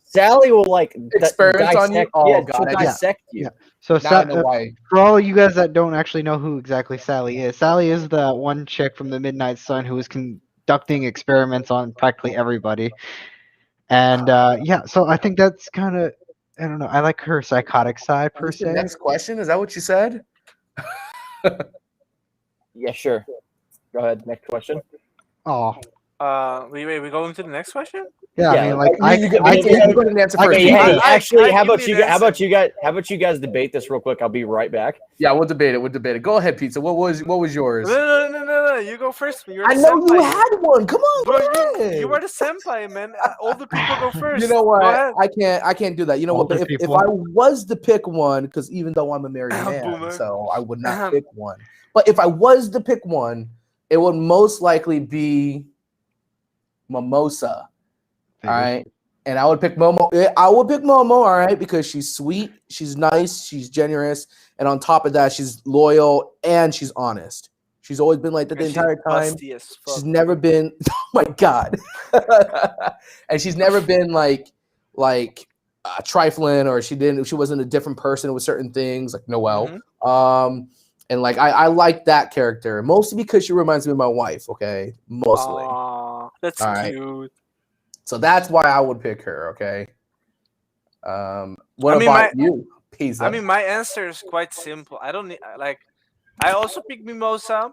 Sally will like Experiment on you? dissect, Oh, yeah, got she'll it. dissect you. Yeah. So Now I know why. for all you guys that don't actually know who exactly Sally is the one chick from the Midnight Sun who was conducting experiments on practically everybody. And yeah, so I think that's kind of, I don't know. I like her psychotic side per se. Next question, is that what you said? Yeah, sure. Go ahead. Next question. Oh, Wait, we going to the next question? yeah. Yeah, I mean, like You go ahead and answer I first. Hey, can- hey, I- actually, how give about me you? an How about answer. you guys? How about you guys debate this real quick? I'll be right back. Yeah, we'll debate it. We'll debate it. Go ahead, Pizza. What was yours? No. You go first. You're I the know you senpai. had one. Come on, Bro, go ahead. you are the senpai, man. All the people go first. You know Go what? ahead. I can't do that. You know what? Older If people. I was to pick one, because even though I'm a married man, Boomer. so I would not pick one. But if I was to pick one, it would most likely be Mimosa. All right. And I would pick Momo. I would pick Momo, all right, because she's sweet, she's nice, she's generous, and on top of that, she's loyal and she's honest. She's always been like that the And she's entire time. busty as fuck. She's never been. Oh my god. And she's never been like trifling, or she wasn't a different person with certain things like Noelle. And like I like that character mostly because she reminds me of my wife. Okay, mostly. Aw, that's All right. cute. So that's why I would pick her. Okay. What about you, Pizza? I mean, my answer is quite simple. I don't need like. I also pick Mimosa,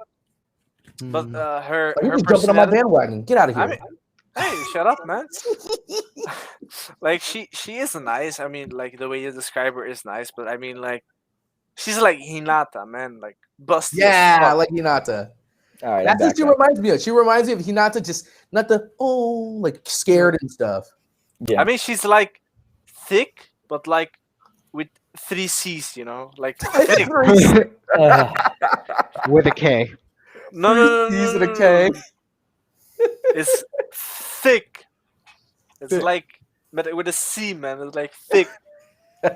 but her You're her just jumping on my personality. bandwagon. Get out of here. I mean, hey, shut up, man. Like she is nice. I mean, like the way you describe her is nice, but I mean, like she's like Hinata, man, like busty. Yeah, as fuck. like Hinata. All right, That's what she reminds me of. She reminds me of Hinata, just not the like scared and stuff. Yeah. I mean, she's like thick, but like with 3 C's, you know, like thick. With a K. No. C's and a K. It's thick. It's like, but with a C, man. It's like thick.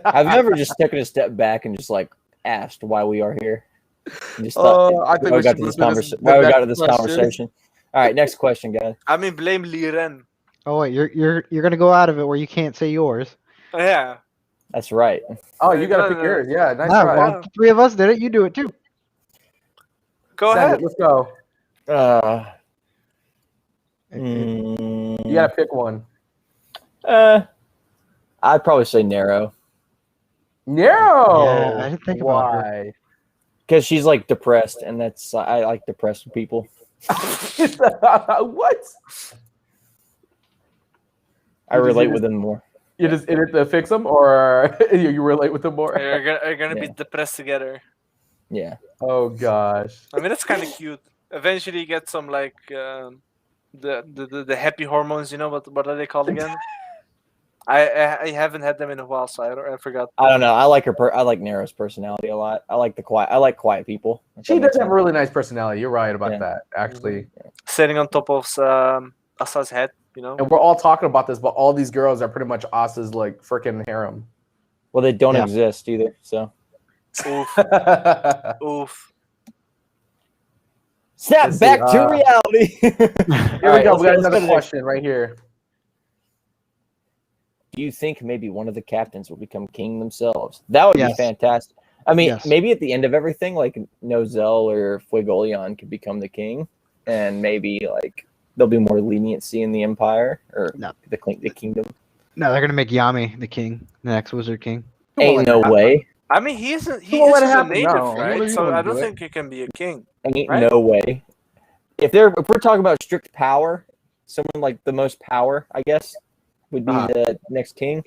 Have you ever just taken a step back and just like asked why we are here? And just thought, I think why we we got should to this move to this- conversation. Why we the got to next this question. conversation? All right, next question, guys. I mean, blame Liren. Oh wait, you're gonna go out of it where you can't say yours. Oh, yeah. That's right. Oh, you gotta No, pick no. yours. Yeah, nice Ah, try. well, the 3 of us did it. You do it too. Go Send ahead. it. Let's go. Mm, You gotta pick one. I'd probably say Nero No. Yeah, I didn't think about her. Why? because she's like depressed, and that's I like depressed people. What? I relate with them more. You just in it to fix them, or you relate with them more? You're gonna be Yeah. depressed together. Yeah. Oh gosh. I mean, that's kind of cute. Eventually, you get some like the happy hormones. You know what are they called again? I haven't had them in a while, so I forgot. I don't know. I like her. I like Nero's personality a lot. I like quiet people. if She that does makes have a sense. really nice personality. You're right about Yeah. that, actually. Sitting on top of Asa's head, you know. And we're all talking about this, but all these girls are pretty much Asa's like freaking harem. Well, they don't Yeah. exist either. So Oof, oof. snap Let's see, back to reality. Here All we right, go. let's We got let's another to the next- question right here. Do you think maybe one of the captains will become king themselves? That would be Yes. fantastic. I mean, Yes. maybe at the end of everything, like Nozel or Fuegoleon could become the king, and maybe like there'll be more leniency in the empire or No. the kingdom. No, they're gonna make Yami the king, the next Wizard King. Ain't no way. I mean, he won't let it isn't a happen, native, no. right? He So won't I do don't it. think he can be a king. Ain't Right? no way. If we're talking about strict power, someone like the most power, I guess, would be the next king.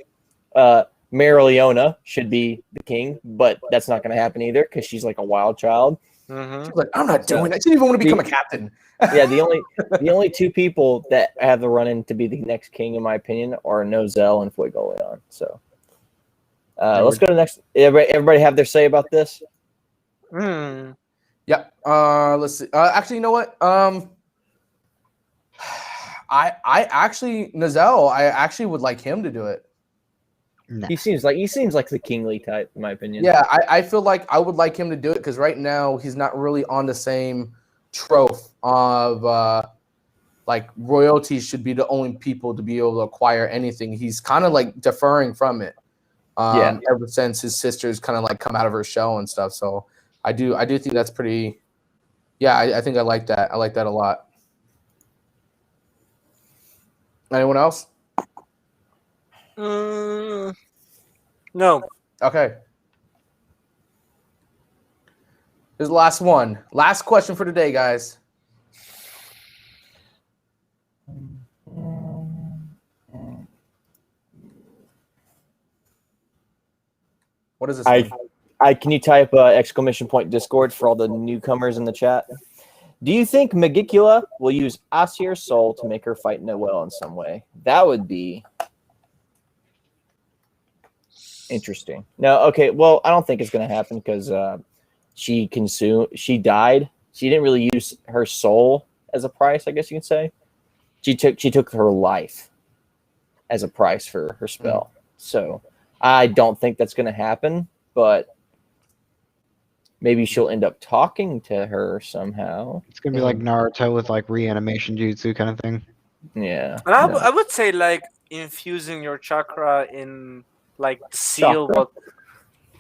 Marileona should be the king, but that's not going to happen either because she's like a wild child. Mm-hmm. She's like, I'm not doing that. She didn't even want to become a captain. Yeah, the only two people that have the run in to be the next king, in my opinion, are Nozel and Fuegoleon. So let's go to the next. Everybody have their say about this. Mm. Yep. Let's see. Actually, you know what? I actually Nozel, I actually would like him to do it. No. He seems like the kingly type, in my opinion. Yeah, I feel like I would like him to do it because right now he's not really on the same trope of like royalty should be the only people to be able to acquire anything. He's kind of like deferring from it. Ever since his sister's kind of like come out of her shell and stuff. So I do think that's pretty. Yeah, I think I like that. I like that a lot. Anyone else? No. Okay. Here's the last one. Last question for today, guys. What is this? Can you type exclamation point Discord for all the newcomers in the chat? Do you think Magicula will use Asier's soul to make her fight Noelle in some way? That would be interesting. No, okay. Well, I don't think it's going to happen because she died. She didn't really use her soul as a price, I guess you can say. She took her life as a price for her spell. So I don't think that's going to happen, but maybe she'll end up talking to her somehow. It's gonna be like Naruto with like reanimation jutsu kind of thing. Yeah. And I would say like infusing your chakra in like the seal. Chakra?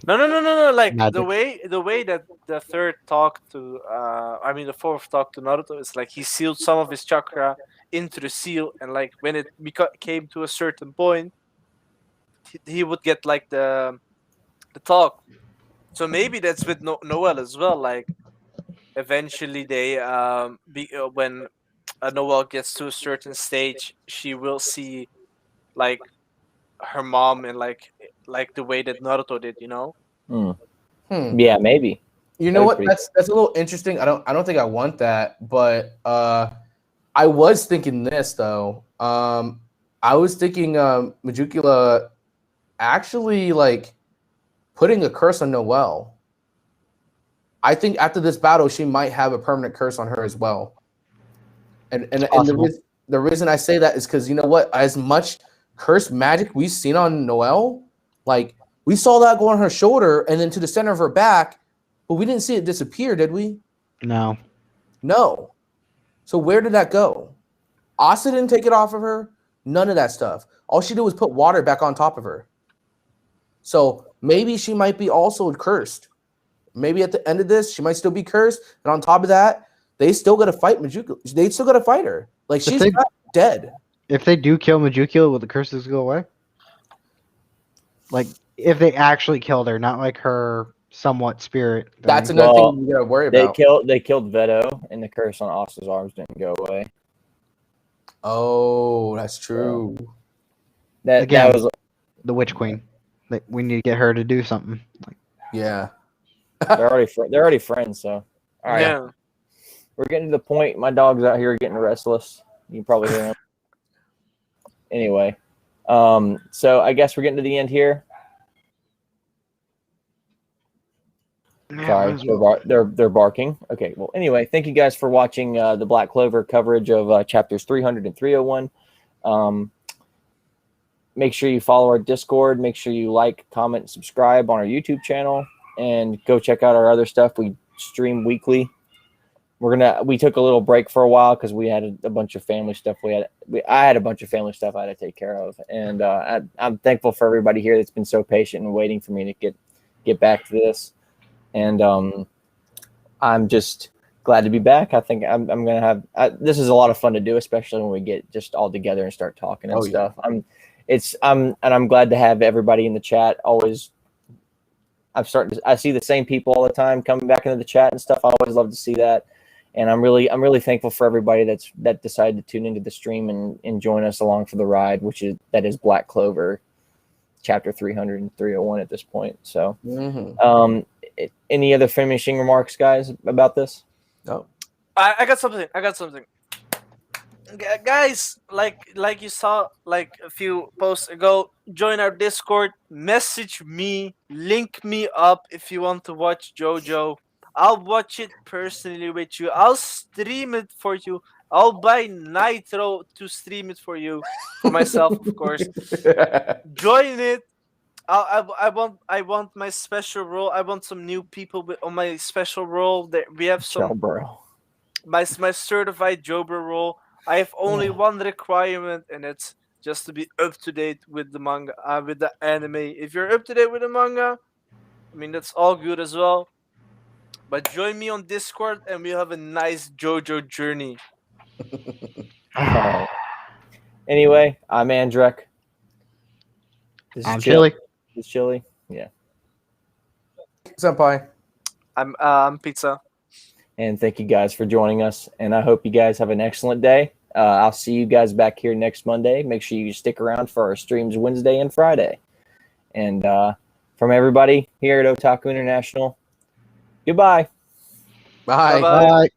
No. Like Magic. the way that the third talked to, the fourth talked to Naruto is like he sealed some of his chakra into the seal, and like when it came to a certain point, he would get like the talk. So maybe that's with Noelle as well. Like eventually they when Noelle gets to a certain stage, she will see like her mom and like the way that Naruto did, you know. Yeah, maybe. You know what? That's a little interesting. I don't think I want that, but I was thinking this though. I was thinking Magicula actually like putting a curse on Noelle. I think after this battle, she might have a permanent curse on her as well. And the reason I say that is because you know what? As much cursed magic we've seen on Noelle, like we saw that go on her shoulder and then to the center of her back, but we didn't see it disappear, did we? No. So where did that go? Asa didn't take it off of her. None of that stuff. All she did was put water back on top of her. So maybe she might be also cursed. Maybe at the end of this, she might still be cursed. And on top of that, they still got to fight Magicula. They still got to fight her. Like she's not dead. If they do kill Magicula, will the curses go away? Like if they actually killed her, not like her somewhat spirit thing. That's another thing you gotta worry about. They killed Veto, and the curse on Asa's arms didn't go away. Oh, that's true. That was the Witch Queen. Like, we need to get her to do something. Like, yeah. they're already friends. So all right, Yeah. We're getting to the point. My dog's out here getting restless. You can probably hear him. Anyway, so I guess we're getting to the end here. Sorry, they're barking. Okay, well, anyway, thank you guys for watching the Black Clover coverage of chapters 300 and 301. Make sure you follow our Discord. Make sure you like, comment, and subscribe on our YouTube channel, and go check out our other stuff. We stream weekly. We took a little break for a while because we had a bunch of family stuff. I had a bunch of family stuff I had to take care of, and I'm thankful for everybody here that's been so patient and waiting for me to get back to this. And I'm just glad to be back. I think I'm gonna have this is a lot of fun to do, especially when we get just all together and start talking and stuff. I'm glad to have everybody in the chat. Always, I see the same people all the time coming back into the chat and stuff. I always love to see that, and I'm really thankful for everybody that decided to tune into the stream and join us along for the ride, that is Black Clover, chapter 300 and 301 at this point. So. Any other finishing remarks, guys, about this? No. I got something. Guys, like you saw like a few posts ago, join our Discord, message me, link me up if you want to watch JoJo. I'll watch it personally with you. I'll stream it for you. I'll buy Nitro to stream it for you, for myself, of course. Join it. I want my special role. I want some new people on my special role. We have some my certified Jobber role. I have only one requirement, and it's just to be up to date with the manga, with the anime. If you're up to date with the manga, I mean that's all good as well. But join me on Discord, and we'll have a nice JoJo journey. And Anyway, I'm Andreach. I'm Chilly. This is Chilly. Yeah. Senpai. I'm Pizza. And thank you guys for joining us. And I hope you guys have an excellent day. I'll see you guys back here next Monday. Make sure you stick around for our streams Wednesday and Friday. And from everybody here at Otaku International, goodbye. Bye. Bye-bye. Bye.